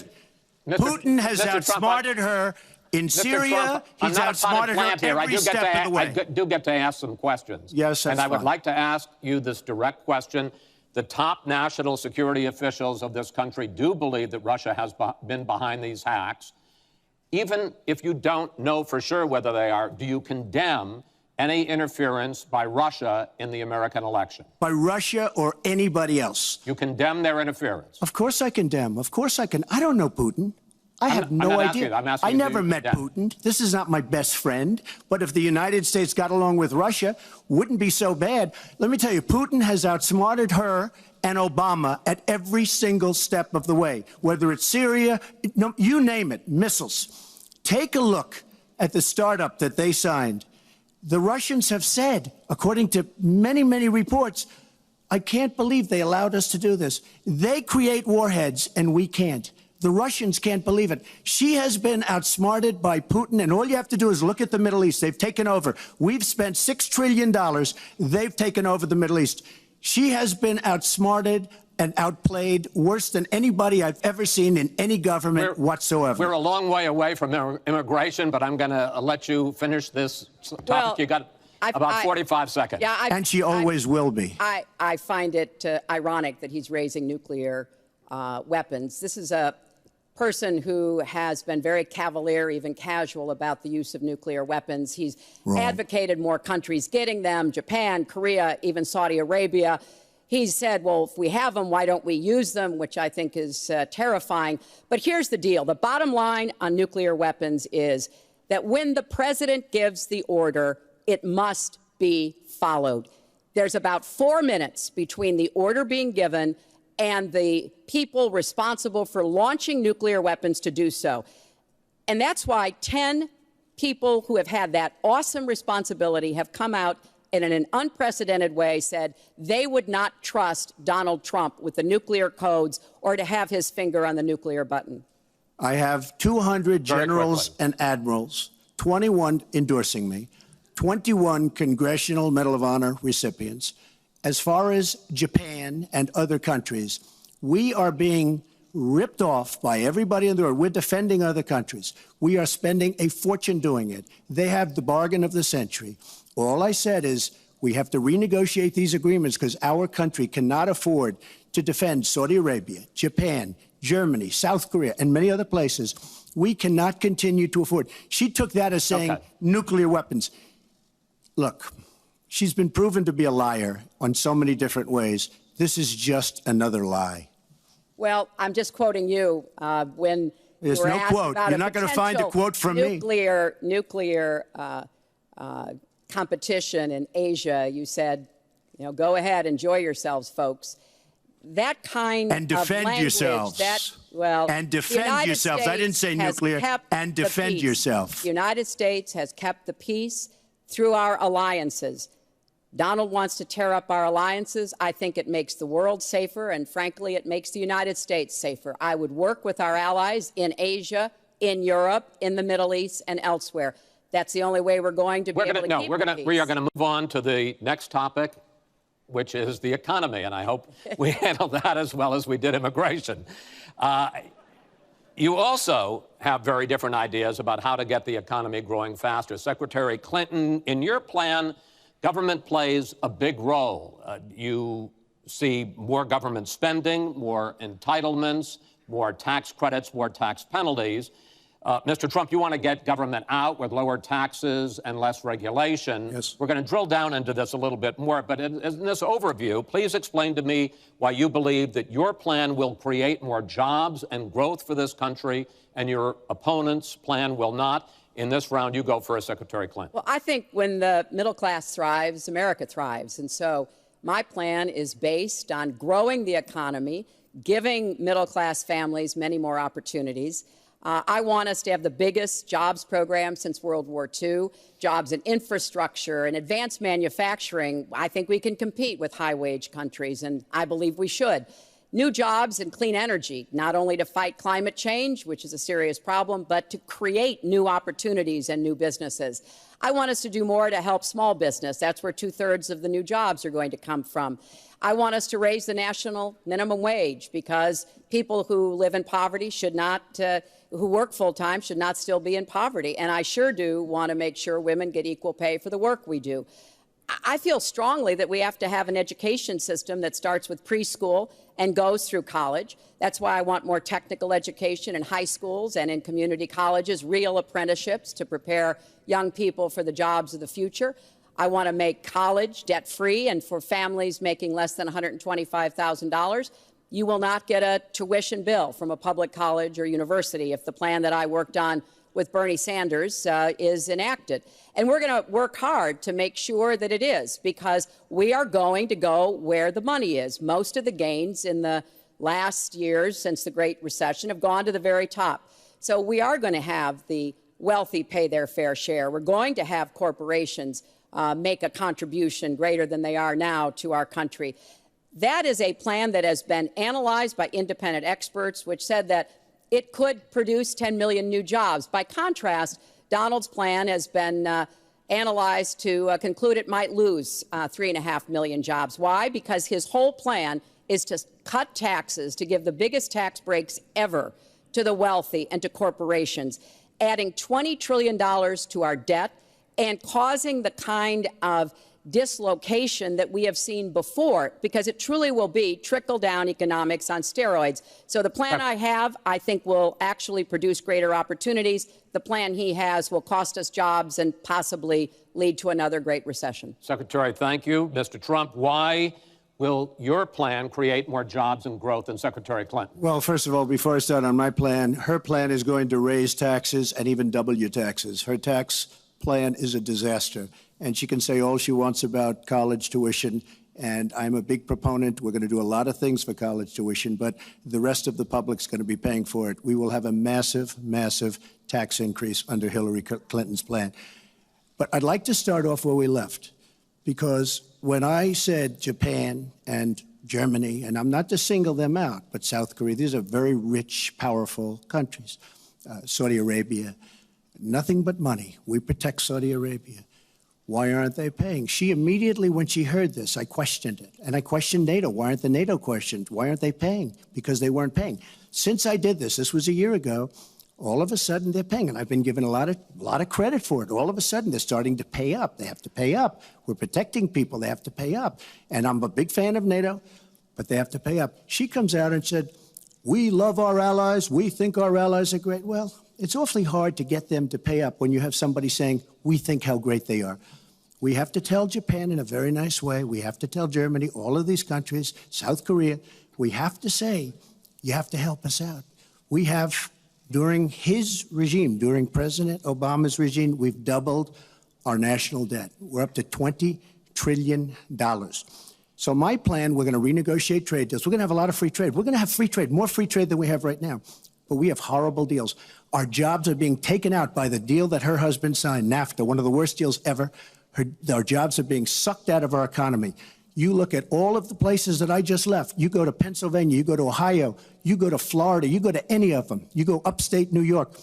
Putin has outsmarted her in Mr. Syria. Trump, He's I'm not a potted outsmarted plant her here. every step of the way. I do get to ask some questions. Yes, that's And I would fine. like to ask you this direct question. The top national security officials of this country do believe that Russia has been behind these hacks. Even if you don't know for sure whether they are, do you condemn any interference by Russia in the American election? By Russia or anybody else. You condemn their interference? Of course I condemn. Of course I can. I don't know Putin. I have I'm no not idea. asking you. I'm asking I you, do never you met condemn? Putin. This is not my best friend. But if the United States got along with Russia, wouldn't be so bad. Let me tell you, Putin has outsmarted her and Obama at every single step of the way, whether it's Syria, no, you name it, missiles. Take a look at the startup that they signed. The Russians have said, according to many, many reports, I can't believe they allowed us to do this. They create warheads and we can't. The Russians can't believe it. She has been outsmarted by Putin, and all you have to do is look at the Middle East. They've taken over. We've spent $6 trillion. They've taken over the Middle East. She has been outsmarted and outplayed worse than anybody I've ever seen in any government whatsoever. We're a long way away from immigration, but I'm going to let you finish this topic. Well, You got about 45 seconds. Yeah, And she always will be. I find it ironic that he's raising nuclear weapons. This is a person who has been very cavalier, even casual, about the use of nuclear weapons. He's advocated more countries getting them, Japan, Korea, even Saudi Arabia. He's said, well, if we have them, why don't we use them, which I think is terrifying. But here's the deal. The bottom line on nuclear weapons is that when the president gives the order, it must be followed. There's about 4 minutes between the order being given and the people responsible for launching nuclear weapons to do so. And that's why 10 people who have had that awesome responsibility have come out and in an unprecedented way said they would not trust Donald Trump with the nuclear codes or to have his finger on the nuclear button. I have 200 generals and admirals, 21 endorsing me, 21 Congressional Medal of Honor recipients. As far as Japan and other countries, we are being ripped off by everybody in the world. We're defending other countries. We are spending a fortune doing it. They have the bargain of the century. All I said is we have to renegotiate these agreements because our country cannot afford to defend Saudi Arabia, Japan, Germany, South Korea, and many other places. We cannot continue to afford. She took that as saying nuclear weapons. Look, she's been proven to be a liar on so many different ways. This is just another lie. Well, I'm just quoting you when There's you were no asked quote. about You're a not going to find a quote from me. Nuclear competition in Asia. You said, you know, go ahead, enjoy yourselves, folks. That kind And defend of language, yourselves. And the defend United yourselves. I didn't say States has nuclear. kept And the defend peace. yourself. The United States has kept the peace through our alliances. Donald wants to tear up our alliances. I think it makes the world safer, and frankly, it makes the United States safer. I would work with our allies in Asia, in Europe, in the Middle East, and elsewhere. That's the only way we're going to be able to keep the peace. We are going to move on to the next topic, which is the economy, and I hope we handle that as well as we did immigration. You also have very different ideas about how to get the economy growing faster. Secretary Clinton, in your plan, government plays a big role. You see more government spending, more entitlements, more tax credits, more tax penalties. Mr. Trump, you want to get government out with lower taxes and less regulation. Yes. We're going to drill down into this a little bit more, but in this overview, please explain to me why you believe that your plan will create more jobs and growth for this country and your opponent's plan will not. In this round, you go first, Secretary Clinton. Well, I think when the middle class thrives, America thrives. And so My plan is based on growing the economy, giving middle-class families many more opportunities. I want us to have the biggest jobs program since World War II, jobs in infrastructure and advanced manufacturing. I think we can compete with high-wage countries, and I believe we should. New jobs in clean energy, not only to fight climate change, which is a serious problem, but to create new opportunities and new businesses. I want us to do more to help small business. That's where 2/3 of the new jobs are going to come from. I want us to raise the national minimum wage because people who live in poverty should not, who work full-time should not still be in poverty. And I sure do want to make sure women get equal pay for the work we do. I feel strongly that we have to have an education system that starts with preschool and goes through college. That's why I want more technical education in high schools and in community colleges, real apprenticeships to prepare young people for the jobs of the future. I want to make college debt-free, and for families making less than $125,000, you will not get a tuition bill from a public college or university if the plan that I worked on with Bernie Sanders is enacted. And we're going to work hard to make sure that it is, because we are going to go where the money is. Most of the gains in the last years since the Great Recession have gone to the very top. So we are going to have the wealthy pay their fair share. We're going to have corporations make a contribution greater than they are now to our country. That is a plan that has been analyzed by independent experts, which said that it could produce 10 million new jobs. By contrast, Donald's plan has been analyzed to conclude it might lose 3.5 million jobs. Why? Because his whole plan is to cut taxes, to give the biggest tax breaks ever to the wealthy and to corporations, adding $20 trillion to our debt and causing the kind of dislocation that we have seen before, because it truly will be trickle-down economics on steroids. So the plan I have, I think, will actually produce greater opportunities. The plan he has will cost us jobs and possibly lead to another Great Recession. Secretary, thank you. Mr. Trump, why will your plan create more jobs and growth than Secretary Clinton? Well, first of all, before I start on my plan, her plan is going to raise taxes and even double your taxes. Her tax plan is a disaster. And she can say all she wants about college tuition, and I'm a big proponent. We're going to do a lot of things for college tuition, but the rest of the public's going to be paying for it. We will have a massive, massive tax increase under Hillary Clinton's plan. But I'd like to start off where we left, because when I said Japan and Germany, and I'm not to single them out, but South Korea, these are very rich, powerful countries. Saudi Arabia, nothing but money. We protect Saudi Arabia. Why aren't they paying? She immediately, when she heard this, I questioned it. And I questioned NATO. Why aren't the NATO questioned? Why aren't they paying? Because they weren't paying. Since I did this was a year ago, all of a sudden they're paying. And I've been given a lot of credit for it. All of a sudden they're starting to pay up. They have to pay up. We're protecting people. They have to pay up. And I'm a big fan of NATO, but they have to pay up. She comes out and said, we love our allies. We think our allies are great. Well, it's awfully hard to get them to pay up when you have somebody saying, we think how great they are. We have to tell Japan in a very nice way. We have to tell Germany, all of these countries, South Korea, we have to say, you have to help us out. We have, during his regime, during President Obama's regime, we've doubled our national debt. We're up to $20 trillion. So my plan, we're going to renegotiate trade deals. We're going to have a lot of free trade. We're going to have free trade, more free trade than we have right now. But we have horrible deals. Our jobs are being taken out by the deal that her husband signed, NAFTA, one of the worst deals ever. Our jobs are being sucked out of our economy. You look at all of the places that I just left. You go to Pennsylvania, you go to Ohio, you go to Florida, you go to any of them. You go upstate New York.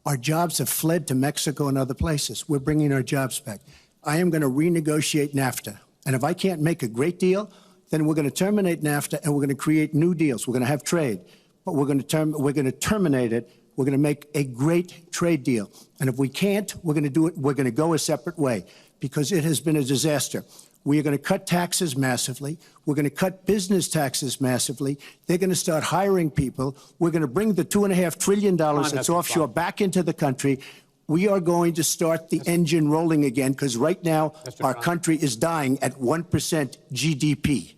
Our jobs have fled to Mexico and other places. We're bringing our jobs back. I am going to renegotiate NAFTA. And if I can't make a great deal, then we're going to terminate NAFTA and we're going to create new deals. We're going to have trade, but we're going to terminate it. We're going to make a great trade deal. And if we can't, we're going to do it. We're going to go a separate way, because it has been a disaster. We are going to cut taxes massively. We're going to cut business taxes massively. They're going to start hiring people. We're going to bring the $2.5 trillion that's offshore back into the country. We are going to start the engine rolling again, because right now our country is dying at 1% GDP.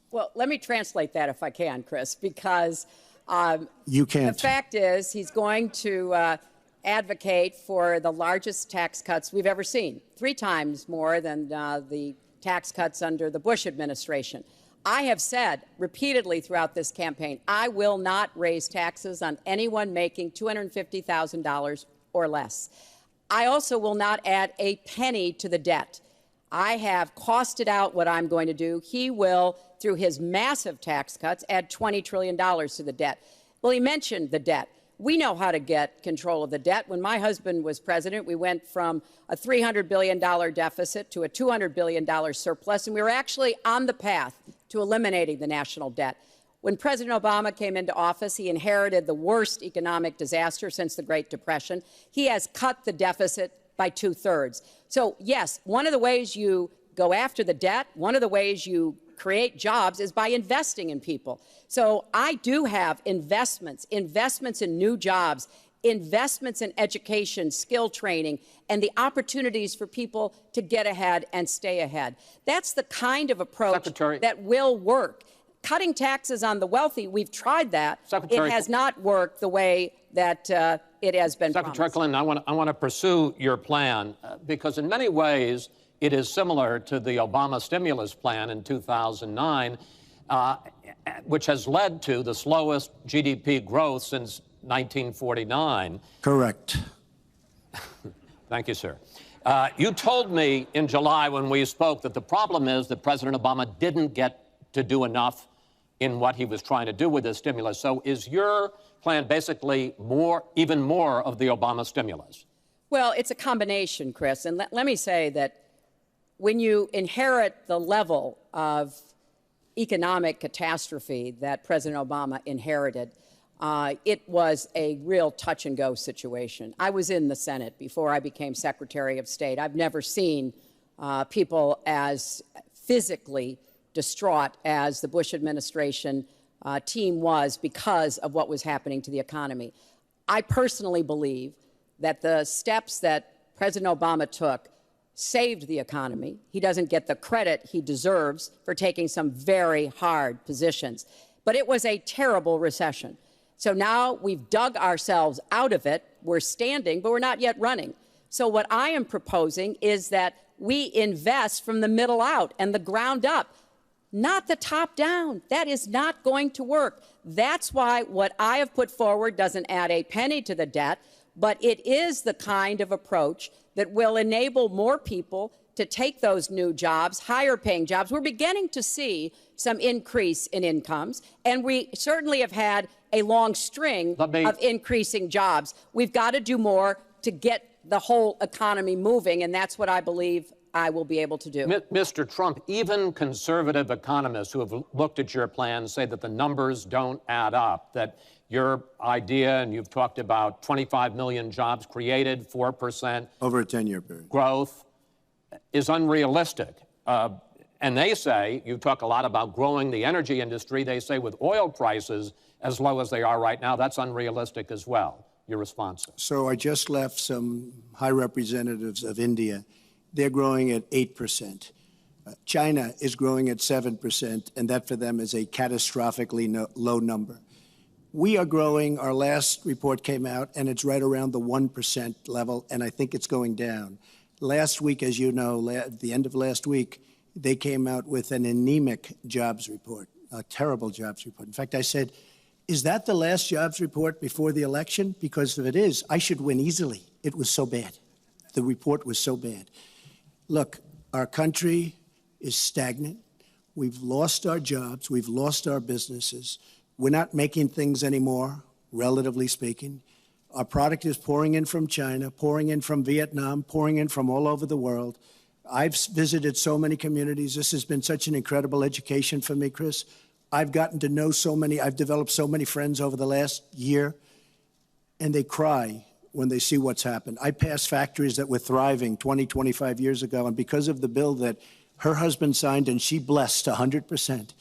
Well, let me translate that if I can, Chris, because you can't. The fact is he's going to advocate for the largest tax cuts we've ever seen, 3 times more than the tax cuts under the Bush administration. I have said repeatedly throughout this campaign, I will not raise taxes on anyone making $250,000 or less. I also will not add a penny to the debt. I have costed out what I'm going to do. He will, through his massive tax cuts, add $20 trillion to the debt. Well, he mentioned the debt. We know how to get control of the debt. When my husband was president, we went from a $300 billion deficit to a $200 billion surplus, and we were actually on the path to eliminating the national debt. When President Obama came into office, he inherited the worst economic disaster since the Great Depression. He has cut the deficit by 2/3. So, yes, one of the ways you go after the debt, one of the ways you create jobs is by investing in people. So I do have investments in new jobs, investments in education, skill training, and the opportunities for people to get ahead and stay ahead. That's the kind of approach that will work. Cutting taxes on the wealthy, we've tried that. It has not worked the way that it has been promised. Secretary Clinton, I want to pursue your plan because in many ways it is similar to the Obama stimulus plan in 2009, which has led to the slowest GDP growth since 1949. Correct. Thank you, sir. You told me in July when we spoke that the problem is that President Obama didn't get to do enough in what he was trying to do with this stimulus. So is your plan basically even more of the Obama stimulus? Well, it's a combination, Chris. And let me say that when you inherit the level of economic catastrophe that President Obama inherited, it was a real touch-and-go situation. I was in the Senate before I became Secretary of State. I've never seen people as physically distraught as the Bush administration team was because of what was happening to the economy. I personally believe that the steps that President Obama took saved the economy. He doesn't get the credit he deserves for taking some very hard positions. But it was a terrible recession. So now we've dug ourselves out of it. We're standing, but we're not yet running. So what I am proposing is that we invest from the middle out and the ground up, not the top down. That is not going to work. That's why what I have put forward doesn't add a penny to the debt, but it is the kind of approach that will enable more people to take those new jobs, higher paying jobs. We're beginning to see some increase in incomes, and we certainly have had a long string of increasing jobs. We've got to do more to get the whole economy moving, and that's what I believe I will be able to do. Mr. Trump, even conservative economists who have looked at your plan say that the numbers don't add up, that your idea, and you've talked about 25 million jobs created, 4% over a 10-year period growth, is unrealistic. And they say, you talk a lot about growing the energy industry, they say with oil prices as low as they are right now, that's unrealistic as well. Your response? So I just left some high representatives of India. They're growing at 8%. China is growing at 7%, and that for them is a catastrophically low number. We are growing. Our last report came out, and it's right around the 1% level, and I think it's going down. Last week, as you know, at the end of last week, they came out with an anemic jobs report, a terrible jobs report. In fact, I said, is that the last jobs report before the election? Because if it is, I should win easily. It was so bad. The report was so bad. Look, our country is stagnant. We've lost our jobs. We've lost our businesses. We're not making things anymore, relatively speaking. Our product is pouring in from China, pouring in from Vietnam, pouring in from all over the world. I've visited so many communities. This has been such an incredible education for me, Chris. I've gotten to know so many. I've developed so many friends over the last year, and they cry when they see what's happened. I passed factories that were thriving 20, 25 years ago, and because of the bill that her husband signed and she blessed 100%,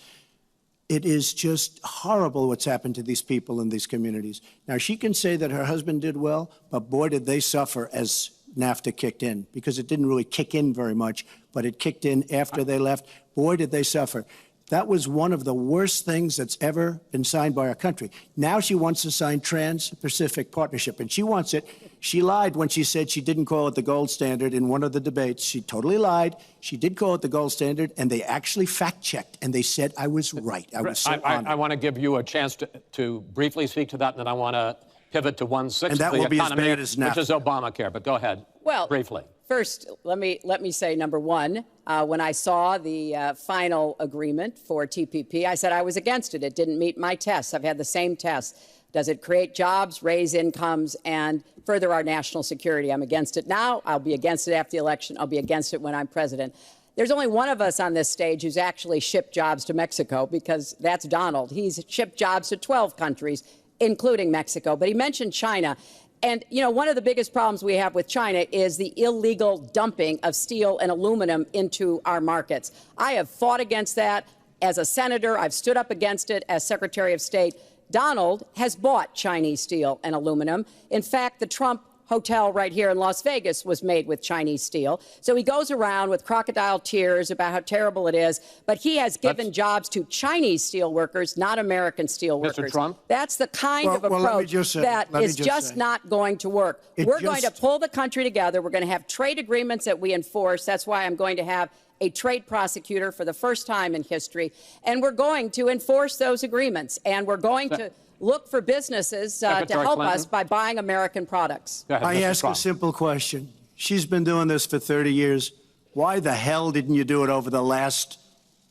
it is just horrible what's happened to these people in these communities. Now, she can say that her husband did well, but boy, did they suffer as NAFTA kicked in, because it didn't really kick in very much, but it kicked in after they left. Boy, did they suffer. That was one of the worst things that's ever been signed by our country. Now she wants to sign Trans-Pacific Partnership, and she wants it. She lied when she said she didn't call it the gold standard in one of the debates. She totally lied. She did call it the gold standard, and they actually fact-checked, and they said I was right. I was so honored. I want to give you a chance to briefly speak to that, and then I want to pivot to 1/6 And that of the will be as economy, bad as NAFTA. which is Obamacare. But go ahead, Well, briefly. First, let me say, number one, when I saw the final agreement for TPP, I said I was against it. It didn't meet my tests. I've had the same tests. Does it create jobs, raise incomes, and further our national security? I'm against it now. I'll be against it after the election. I'll be against it when I'm president. There's only one of us on this stage who's actually shipped jobs to Mexico, because that's Donald. He's shipped jobs to 12 countries, including Mexico. But he mentioned China. And, you know, one of the biggest problems we have with China is the illegal dumping of steel and aluminum into our markets. I have fought against that as a senator. I've stood up against it as Secretary of State. Donald has bought Chinese steel and aluminum. In fact, the Trump hotel right here in Las Vegas was made with Chinese steel. So he goes around with crocodile tears about how terrible it is, but he has given jobs to Chinese steel workers, not American steel workers. Mr. Trump? That's the kind of approach that is just not going to work. We're going to pull the country together. We're going to have trade agreements that we enforce. That's why I'm going to have a trade prosecutor for the first time in history. And we're going to enforce those agreements. And we're going to look for businesses to help us by buying American products. Go ahead, I Mr. ask Trump. a simple question. She's been doing this for 30 years. Why the hell didn't you do it over the last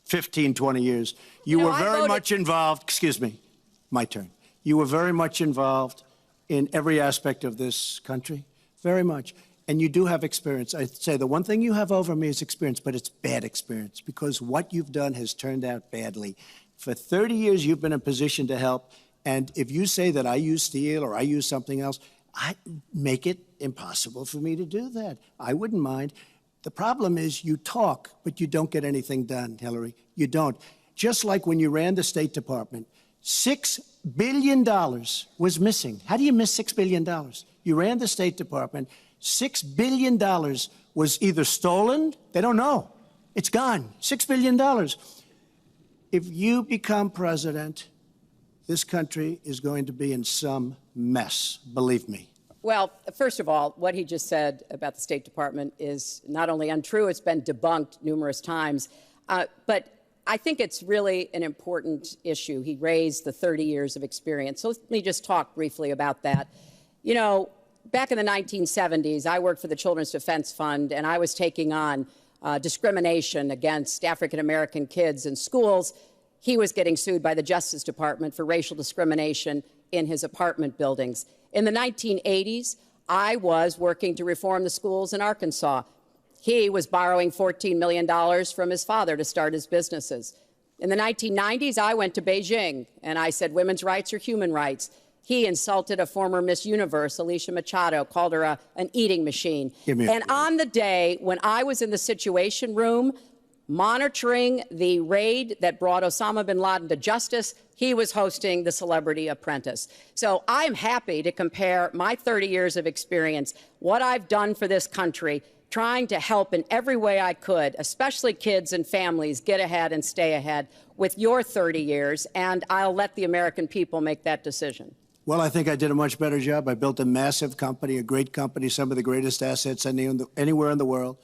15, 20 years? You were very much involved. Excuse me, my turn. You were very much involved in every aspect of this country, very much. And you do have experience. I'd say the one thing you have over me is experience, but it's bad experience, because what you've done has turned out badly. For 30 years, you've been in a position to help. And if you say that I use steel or I use something else, I make it impossible for me to do that. I wouldn't mind. The problem is you talk, but you don't get anything done, Hillary. You don't. Just like when you ran the State Department, $6 billion was missing. How do you miss $6 billion? You ran the State Department. $6 billion was either stolen, they don't know. It's gone. $6 billion. If you become president, this country is going to be in some mess, believe me. Well, first of all, what he just said about the State Department is not only untrue, it's been debunked numerous times. But I think it's really an important issue. He raised the 30 years of experience. So let me just talk briefly about that. You know, back in the 1970s, I worked for the Children's Defense Fund, and I was taking on discrimination against African-American kids in schools. He was getting sued by the Justice Department for racial discrimination in his apartment buildings. In the 1980s, I was working to reform the schools in Arkansas. He was borrowing $14 million from his father to start his businesses. In the 1990s, I went to Beijing, and I said women's rights are human rights. He insulted a former Miss Universe, Alicia Machado, called her an eating machine. And on the day when I was in the Situation Room, monitoring the raid that brought Osama bin Laden to justice, he was hosting the Celebrity Apprentice. So I'm happy to compare my 30 years of experience, what I've done for this country, trying to help in every way I could, especially kids and families, get ahead and stay ahead, with your 30 years, and I'll let the American people make that decision. Well, I think I did a much better job. I built a massive company, a great company, some of the greatest assets anywhere in the world.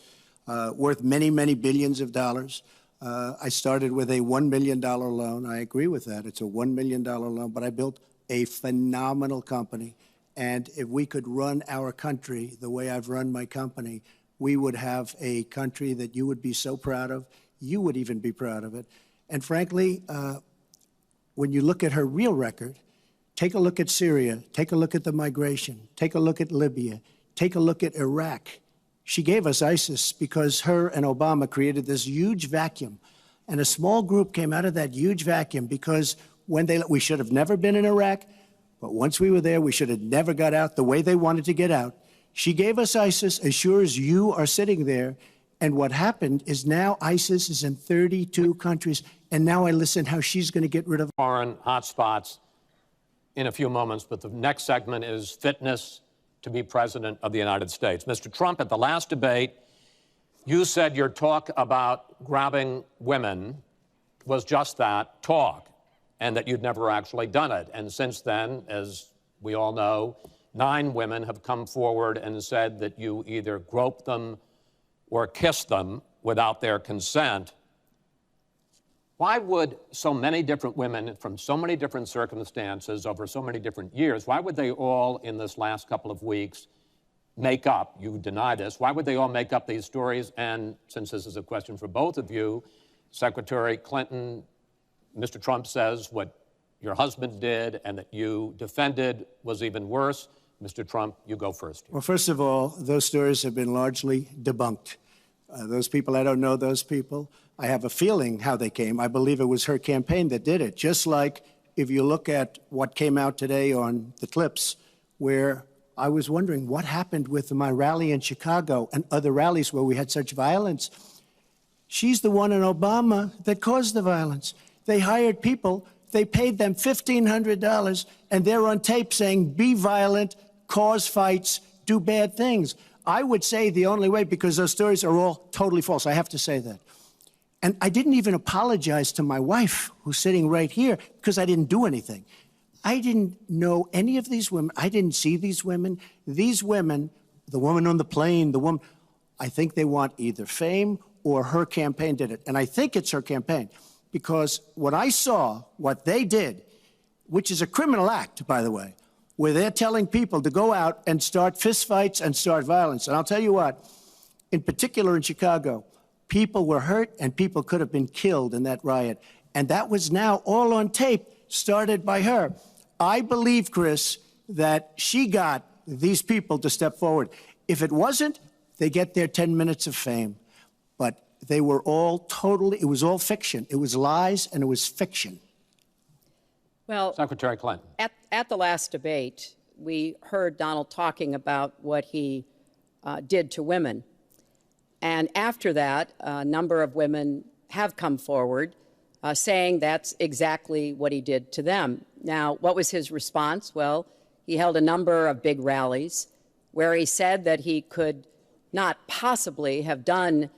Worth many, many billions of dollars. I started with a $1 million loan. I agree with that. It's a $1 million loan, but I built a phenomenal company. And if we could run our country the way I've run my company, we would have a country that you would be so proud of. You would even be proud of it. And frankly, when you look at her real record, take a look at Syria, take a look at the migration, take a look at Libya, take a look at Iraq. She gave us ISIS because her and Obama created this huge vacuum. And a small group came out of that huge vacuum because we should have never been in Iraq, but once we were there, we should have never got out the way they wanted to get out. She gave us ISIS as sure as you are sitting there. And what happened is now ISIS is in 32 countries. And now I listen how she's going to get rid of foreign hotspots in a few moments. But the next segment is fitness to be president of the United States. Mr. Trump, at the last debate, you said your talk about grabbing women was just that, talk, and that you'd never actually done it. And since then, as we all know, 9 women have come forward and said that you either groped them or kissed them without their consent. Why would so many different women from so many different circumstances over so many different years, why would they all in this last couple of weeks make up, you deny this, why would they all make up these stories? And since this is a question for both of you, Secretary Clinton, Mr. Trump says what your husband did and that you defended was even worse. Mr. Trump, you go first. Well, first of all, those stories have been largely debunked. Those people, I don't know those people. I have a feeling how they came. I believe it was her campaign that did it. Just like if you look at what came out today on the clips, where I was wondering what happened with my rally in Chicago and other rallies where we had such violence. She's the one in Obama that caused the violence. They hired people, they paid them $1,500, and they're on tape saying, be violent, cause fights, do bad things. I would say the only way, because those stories are all totally false, I have to say that. And I didn't even apologize to my wife, who's sitting right here, because I didn't do anything. I didn't know any of these women. I didn't see these women. These women, the woman on the plane, the woman, I think they want either fame or her campaign did it. And I think it's her campaign, because what I saw, what they did, which is a criminal act, by the way, where they're telling people to go out and start fistfights and start violence. And I'll tell you what, in particular in Chicago, people were hurt and people could have been killed in that riot. And that was now all on tape, started by her. I believe, Chris, that she got these people to step forward. If it wasn't, they get their 10 minutes of fame. But they were all totally, it was all fiction. It was lies and it was fiction. Well, Secretary Clinton. At the last debate, we heard Donald talking about what he did to women. And after that, a number of women have come forward saying that's exactly what he did to them. Now, what was his response? Well, he held a number of big rallies where he said that he could not possibly have done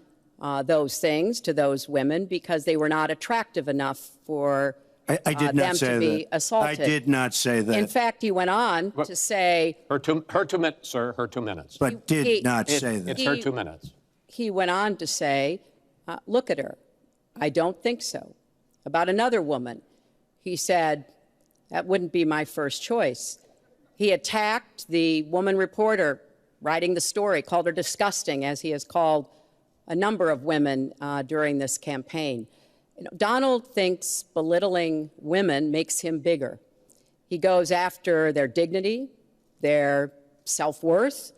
those things to those women because they were not attractive enough for I did not them say to be that. assaulted. I did not say that. In fact, he went on to say... Her 2 minutes, sir, her 2 minutes. But did not say that. It's her 2 minutes. He went on to say, look at her. I don't think so. About another woman, he said, that wouldn't be my first choice. He attacked the woman reporter writing the story, called her disgusting, as he has called a number of women during this campaign. You know, Donald thinks belittling women makes him bigger. He goes after their dignity, their self-worth,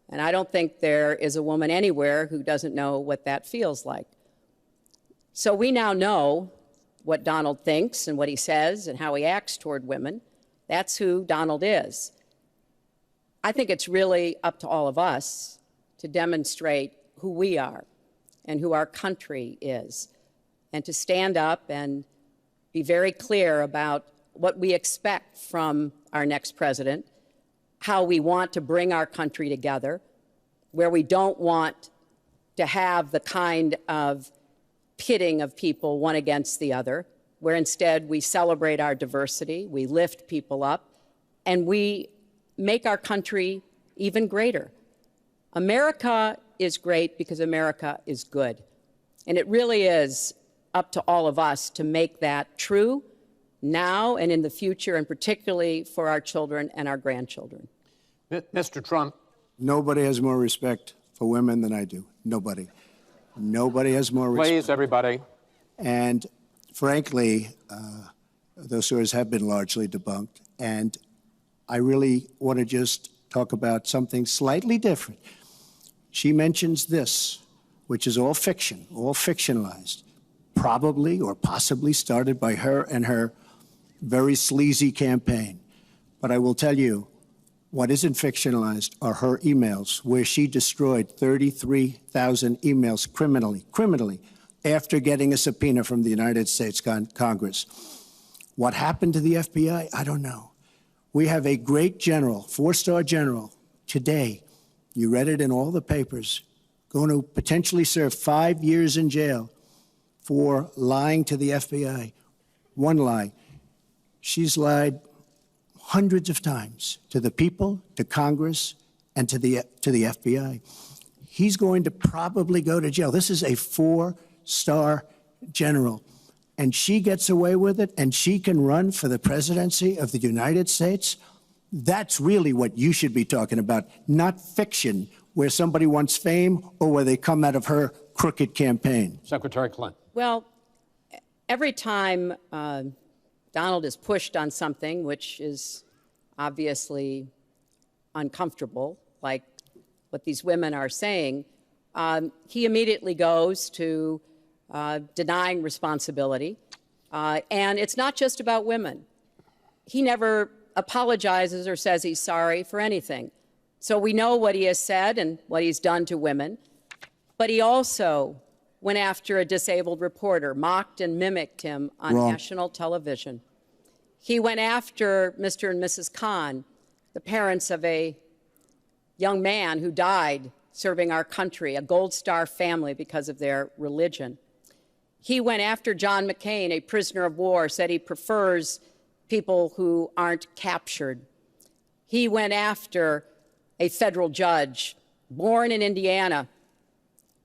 and I don't think there is a woman anywhere who doesn't know what that feels like. So we now know what Donald thinks and what he says and how he acts toward women. That's who Donald is. I think it's really up to all of us to demonstrate who we are and who our country is, and to stand up and be very clear about what we expect from our next president, how we want to bring our country together, where we don't want to have the kind of pitting of people one against the other, where instead we celebrate our diversity, we lift people up, and we make our country even greater. America is great because America is good. And it really is up to all of us to make that true now and in the future, and particularly for our children and our grandchildren. Mr. Trump. Nobody has more respect for women than I do. Nobody. Nobody has more respect. Please, everybody. And frankly, those stories have been largely debunked. And I really want to just talk about something slightly different. She mentions this, which is all fiction, all fictionalized, probably or possibly started by her and her very sleazy campaign. But I will tell you, what isn't fictionalized are her emails, where she destroyed 33,000 emails criminally, after getting a subpoena from the United States Congress. What happened to the FBI? I don't know. We have a great general, 4-star general, today, you read it in all the papers, going to potentially serve 5 years in jail for lying to the FBI. One lie. She's lied hundreds of times to the people, to Congress, and to the FBI. He's going to probably go to jail. This is a 4-star general. And she gets away with it, and she can run for the presidency of the United States. That's really what you should be talking about, not fiction, where somebody wants fame or where they come out of her crooked campaign. Secretary Clinton. Well, every time Donald is pushed on something which is obviously uncomfortable, like what these women are saying, he immediately goes to denying responsibility. And it's not just about women. He never apologizes or says he's sorry for anything. So we know what he has said and what he's done to women. But he also went after a disabled reporter, mocked and mimicked him on national television. He went after Mr. and Mrs. Khan, the parents of a young man who died serving our country, a Gold Star family because of their religion. He went after John McCain, a prisoner of war, said he prefers people who aren't captured. He went after a federal judge, born in Indiana,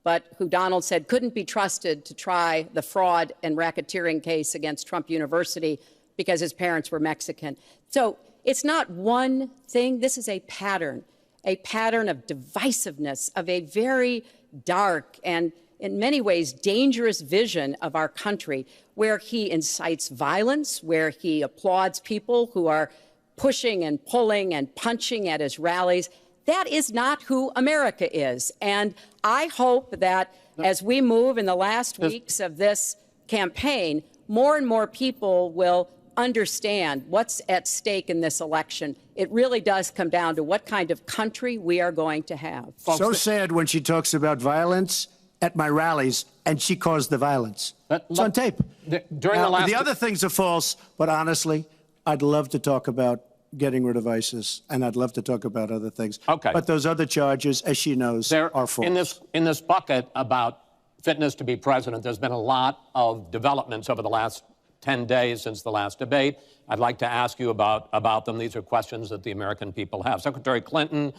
but who Donald said couldn't be trusted to try the fraud and racketeering case against Trump University because his parents were Mexican. So it's not one thing. This is a pattern of divisiveness, of a very dark and in many ways dangerous vision of our country, where he incites violence, where he applauds people who are pushing and pulling and punching at his rallies. That is not who America is. And I hope that as we move in the last weeks of this campaign, more and more people will understand what's at stake in this election. It really does come down to what kind of country we are going to have. So sad when she talks about violence at my rallies, and she caused the violence. It's on tape. The other things are false, but honestly, I'd love to talk about getting rid of ISIS, and I'd love to talk about other things. Okay. But those other charges, as she knows, are false. In this bucket about fitness to be president, there's been a lot of developments over the last 10 days since the last debate. I'd like to ask you about them. These are questions that the American people have. Secretary Clinton,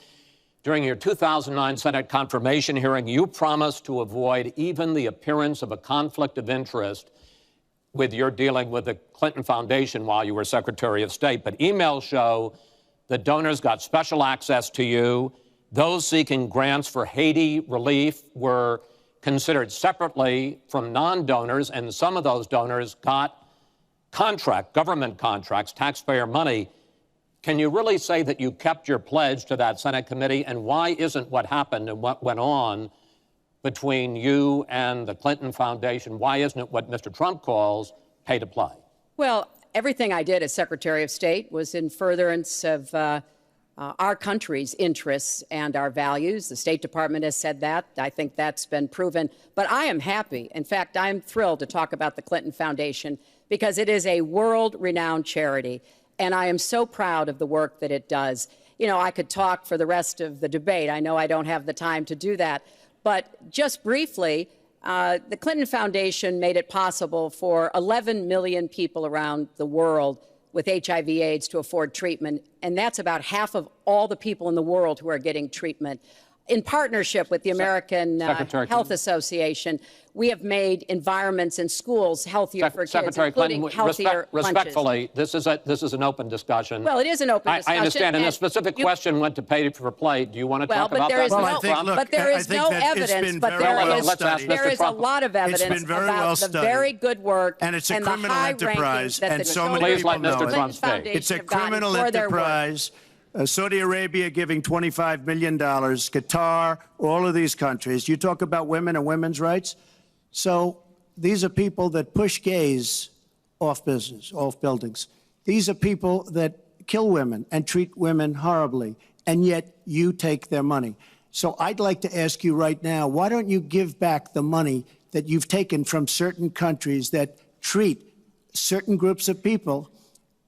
during your 2009 Senate confirmation hearing, you promised to avoid even the appearance of a conflict of interest with your dealing with the Clinton Foundation while you were Secretary of State. But emails show that donors got special access to you. Those seeking grants for Haiti relief were considered separately from non-donors, and some of those donors got government contracts, taxpayer money. Can you really say that you kept your pledge to that Senate committee? And why isn't what happened and what went on between you and the Clinton Foundation, why isn't it what Mr. Trump calls pay to play? Well, everything I did as Secretary of State was in furtherance of our country's interests and our values. The State Department has said that. I think that's been proven. But I am happy. In fact, I'm thrilled to talk about the Clinton Foundation because it is a world-renowned charity. And I am so proud of the work that it does. You know, I could talk for the rest of the debate. I know I don't have the time to do that. But just briefly, the Clinton Foundation made it possible for 11 million people around the world with HIV/AIDS to afford treatment. And that's about half of all the people in the world who are getting treatment. In partnership with the American Health Association, we have made environments in schools healthier for kids, including healthier lunches. Respectfully, this is an open discussion. Well, it is an open discussion. I understand, and the specific question went to pay for play. Do you want to talk about that? But there is no evidence. But there is a lot of evidence about the very good work and it's a criminal enterprise, and so many people know it. It's a criminal enterprise. Saudi Arabia giving $25 million, Qatar, all of these countries. You talk about women and women's rights. So these are people that push gays off buildings. These are people that kill women and treat women horribly, and yet you take their money. So I'd like to ask you right now, why don't you give back the money that you've taken from certain countries that treat certain groups of people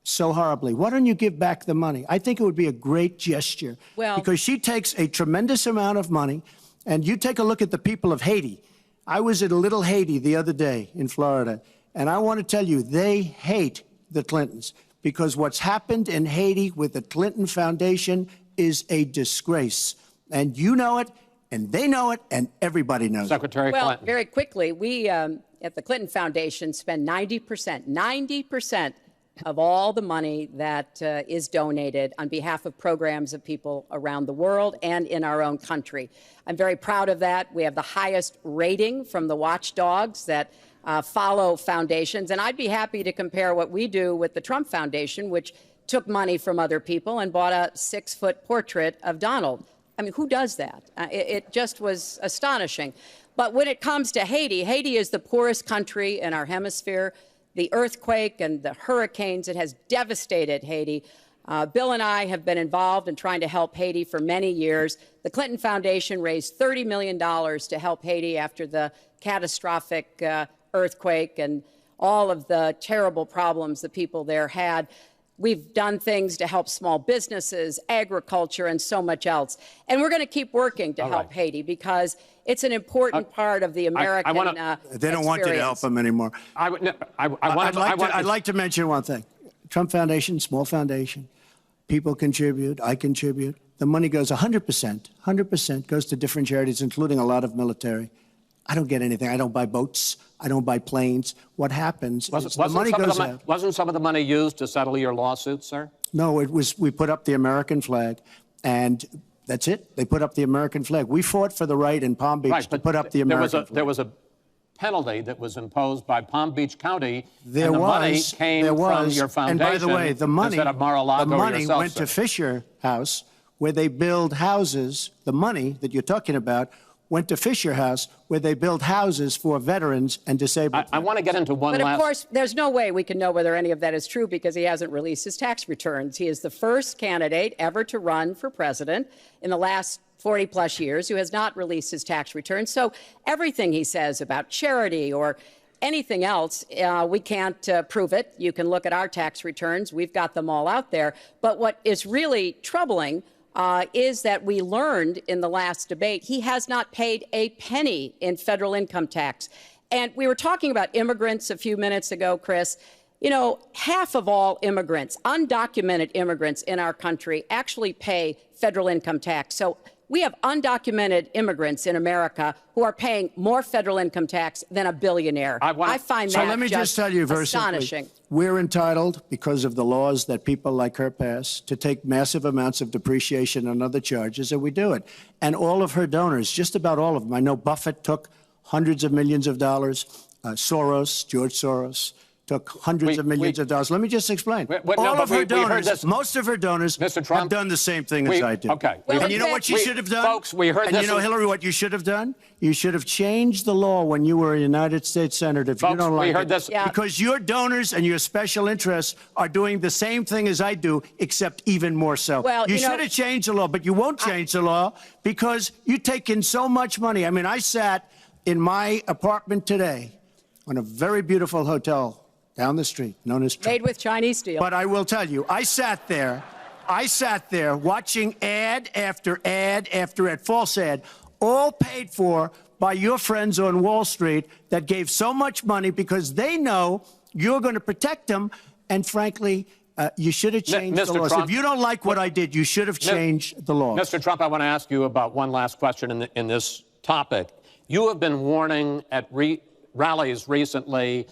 so horribly? Why don't you give back the money? I think it would be a great gesture. Because she takes a tremendous amount of money, and you take a look at the people of Haiti. I was at Little Haiti the other day in Florida, and I want to tell you, they hate the Clintons because what's happened in Haiti with the Clinton Foundation is a disgrace. And you know it, and they know it, and everybody knows Secretary Well, Clinton. very quickly, we at the Clinton Foundation spend 90% of all the money that is donated on behalf of programs of people around the world and in our own country. I'm very proud of that. We have the highest rating from the watchdogs that follow foundations. And I'd be happy to compare what we do with the Trump Foundation, which took money from other people and bought a 6-foot portrait of Donald. I mean, who does that? It just was astonishing. But when it comes to Haiti, Haiti is the poorest country in our hemisphere. The earthquake and the hurricanes, it has devastated Haiti. Bill and I have been involved in trying to help Haiti for many years. The Clinton Foundation raised $30 million to help Haiti after the catastrophic earthquake and all of the terrible problems the people there had. We've done things to help small businesses, agriculture, and so much else. And we're going to keep working to help Haiti because it's an important part of the American They don't want you to help them anymore. I'd like to mention one thing. Trump Foundation, small foundation. People contribute. I contribute. The money goes 100% goes to different charities, including a lot of military. I don't get anything. I don't buy boats. I don't buy planes. What happens is the money goes out. Wasn't some of the money used to settle your lawsuit, sir? No, it was. We put up the American flag, and that's it. They put up the American flag. We fought for the right in Palm Beach to put up the American flag. There was a penalty that was imposed by Palm Beach County, and the money came from your foundation. And by the way, the money, instead of Mar-a-Lago the money yourself, went sir. to Fisher House, where they build houses. The money that you're talking about went to Fisher House, where they build houses for veterans and disabled. I want to get into one But last... of course, there's no way we can know whether any of that is true because he hasn't released his tax returns. He is the first candidate ever to run for president in the last 40-plus years who has not released his tax returns. So everything he says about charity or anything else, we can't prove it. You can look at our tax returns. We've got them all out there. But what is really troubling is that we learned in the last debate he has not paid a penny in federal income tax. And we were talking about immigrants a few minutes ago, Chris. You know, half of all immigrants, undocumented immigrants in our country, actually pay federal income tax. So we have undocumented immigrants in America who are paying more federal income tax than a billionaire. I find that so let me just tell you very astonishing. Simply, we're entitled, because of the laws that people like her pass, to take massive amounts of depreciation and other charges, and we do it. And all of her donors, just about all of them, I know Buffett took hundreds of millions of dollars, George Soros, took hundreds of millions of dollars. Let me just explain. All of her donors, most of her donors have done the same thing as I did. Okay. And you know what you should have done? Folks, we heard and this. You know, Hillary, what you should have done? You should have changed the law when you were a United States Senator. If you don't like we heard this. Yeah. Because your donors and your special interests are doing the same thing as I do, except even more so. Well, you should have changed the law, but you won't change the law because you take in so much money. I mean, I sat in my apartment today on a very beautiful hotel down the street, known as Trump. Made with Chinese steel. But I will tell you, I sat there watching ad after ad after ad, false ad, all paid for by your friends on Wall Street that gave so much money because they know you're going to protect them. And frankly, you should have changed the laws. Trump, if you don't like what I did, you should have changed the laws. Mr. Trump, I want to ask you about one last question in this topic. You have been warning at rallies recently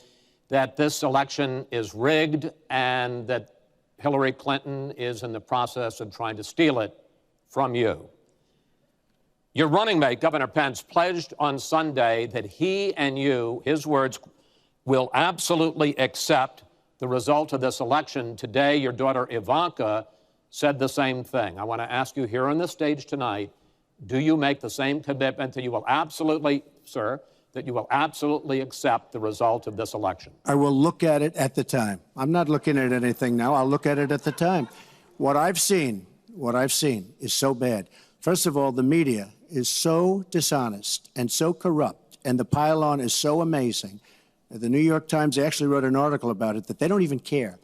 that this election is rigged and that Hillary Clinton is in the process of trying to steal it from you. Your running mate, Governor Pence, pledged on Sunday that he and you, his words, will absolutely accept the result of this election. Today, your daughter Ivanka said the same thing. I want to ask you here on the stage tonight, do you make the same commitment that you will absolutely, sir, that you will absolutely accept the result of this election? I will look at it at the time. I'm not looking at anything now. I'll look at it at the time. What I've seen is so bad. First of all, the media is so dishonest and so corrupt, and the pile-on is so amazing. The New York Times actually wrote an article about it that they don't even care.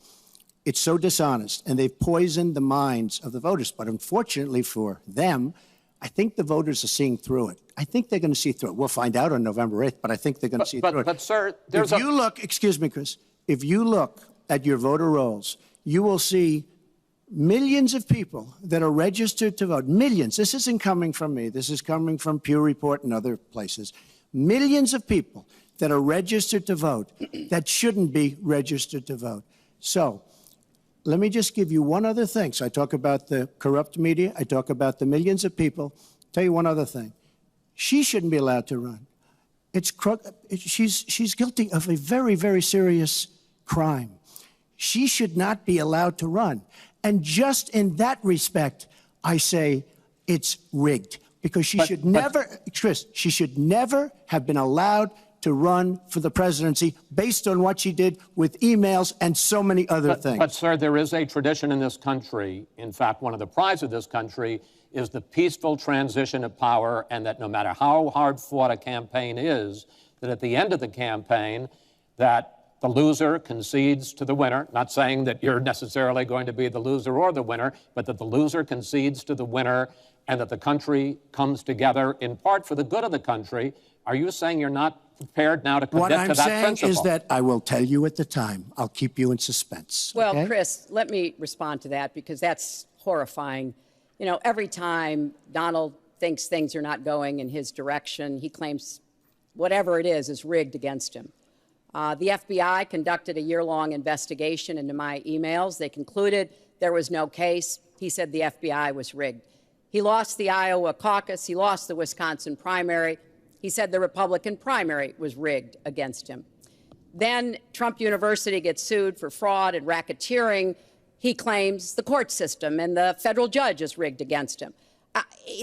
It's so dishonest, and they've poisoned the minds of the voters. But unfortunately for them, I think the voters are seeing through it. I think they're going to see through it. We'll find out on November 8th, but I think they're going to see through it. But, sir, there's if you look, excuse me, Chris, if you look at your voter rolls, you will see millions of people that are registered to vote. Millions. This isn't coming from me. This is coming from Pew Report and other places. Millions of people that are registered to vote that shouldn't be registered to vote. So let me just give you one other thing. So I talk about the corrupt media. I talk about the millions of people. Tell you one other thing. She shouldn't be allowed to run. She's guilty of a very, very serious crime. She should not be allowed to run. And just in that respect, I say it's rigged. Because she should never, Chris, she should never have been allowed to run for the presidency based on what she did with emails and so many other things. But, sir, there is a tradition in this country. In fact, one of the prides of this country is the peaceful transition of power, and that no matter how hard fought a campaign is, that at the end of the campaign, that the loser concedes to the winner. Not saying that you're necessarily going to be the loser or the winner, but that the loser concedes to the winner and that the country comes together in part for the good of the country. Are you saying you're not prepared now to commit to that principle? What I'm saying is that I will tell you at the time. I'll keep you in suspense. Well, okay? Chris, let me respond to that because that's horrifying. You know, every time Donald thinks things are not going in his direction, he claims whatever it is rigged against him. The FBI conducted a year-long investigation into my emails. They concluded there was no case. He said the FBI was rigged. He lost the Iowa caucus. He lost the Wisconsin primary. He said the Republican primary was rigged against him. Then Trump University gets sued for fraud and racketeering. He claims the court system and the federal judge is rigged against him.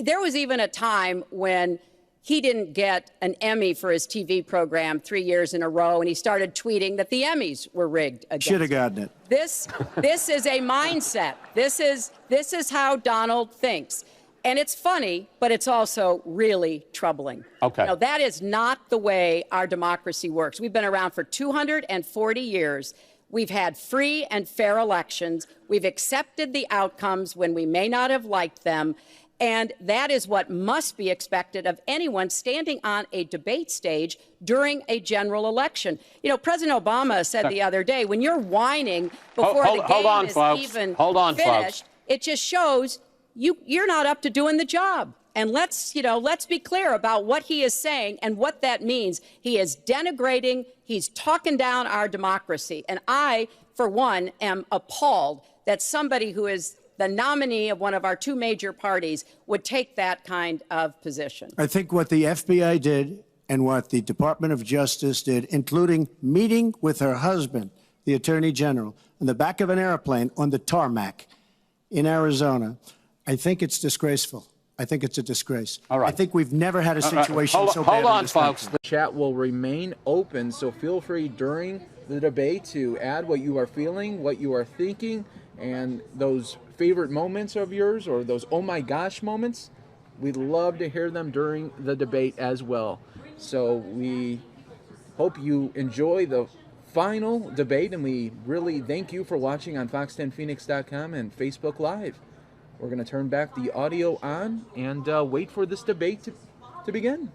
There was even a time when he didn't get an Emmy for his TV program 3 years in a row, and he started tweeting that the Emmys were rigged against him. Should have gotten it. This is a mindset. This is how Donald thinks. And it's funny, but it's also really troubling. Okay. You know, that is not the way our democracy works. We've been around for 240 years. We've had free and fair elections. We've accepted the outcomes when we may not have liked them. And that is what must be expected of anyone standing on a debate stage during a general election. You know, President Obama said the other day, when you're whining before the game is even finished, it just shows you're not up to doing the job. And let's be clear about what he is saying and what that means. He is denigrating, he's talking down our democracy. And I, for one, am appalled that somebody who is the nominee of one of our two major parties would take that kind of position. I think what the FBI did and what the Department of Justice did, including meeting with her husband, the Attorney General, on the back of an airplane on the tarmac in Arizona, I think it's disgraceful. I think it's a disgrace. All right. I think we've never had a situation so bad. Hold on, in this folks. country. The chat will remain open, so feel free during the debate to add what you are feeling, what you are thinking, and those favorite moments of yours or those oh my gosh moments. We'd love to hear them during the debate as well. So we hope you enjoy the final debate, and we really thank you for watching on Fox10Phoenix.com and Facebook Live. We're going to turn back the audio on and wait for this debate to begin.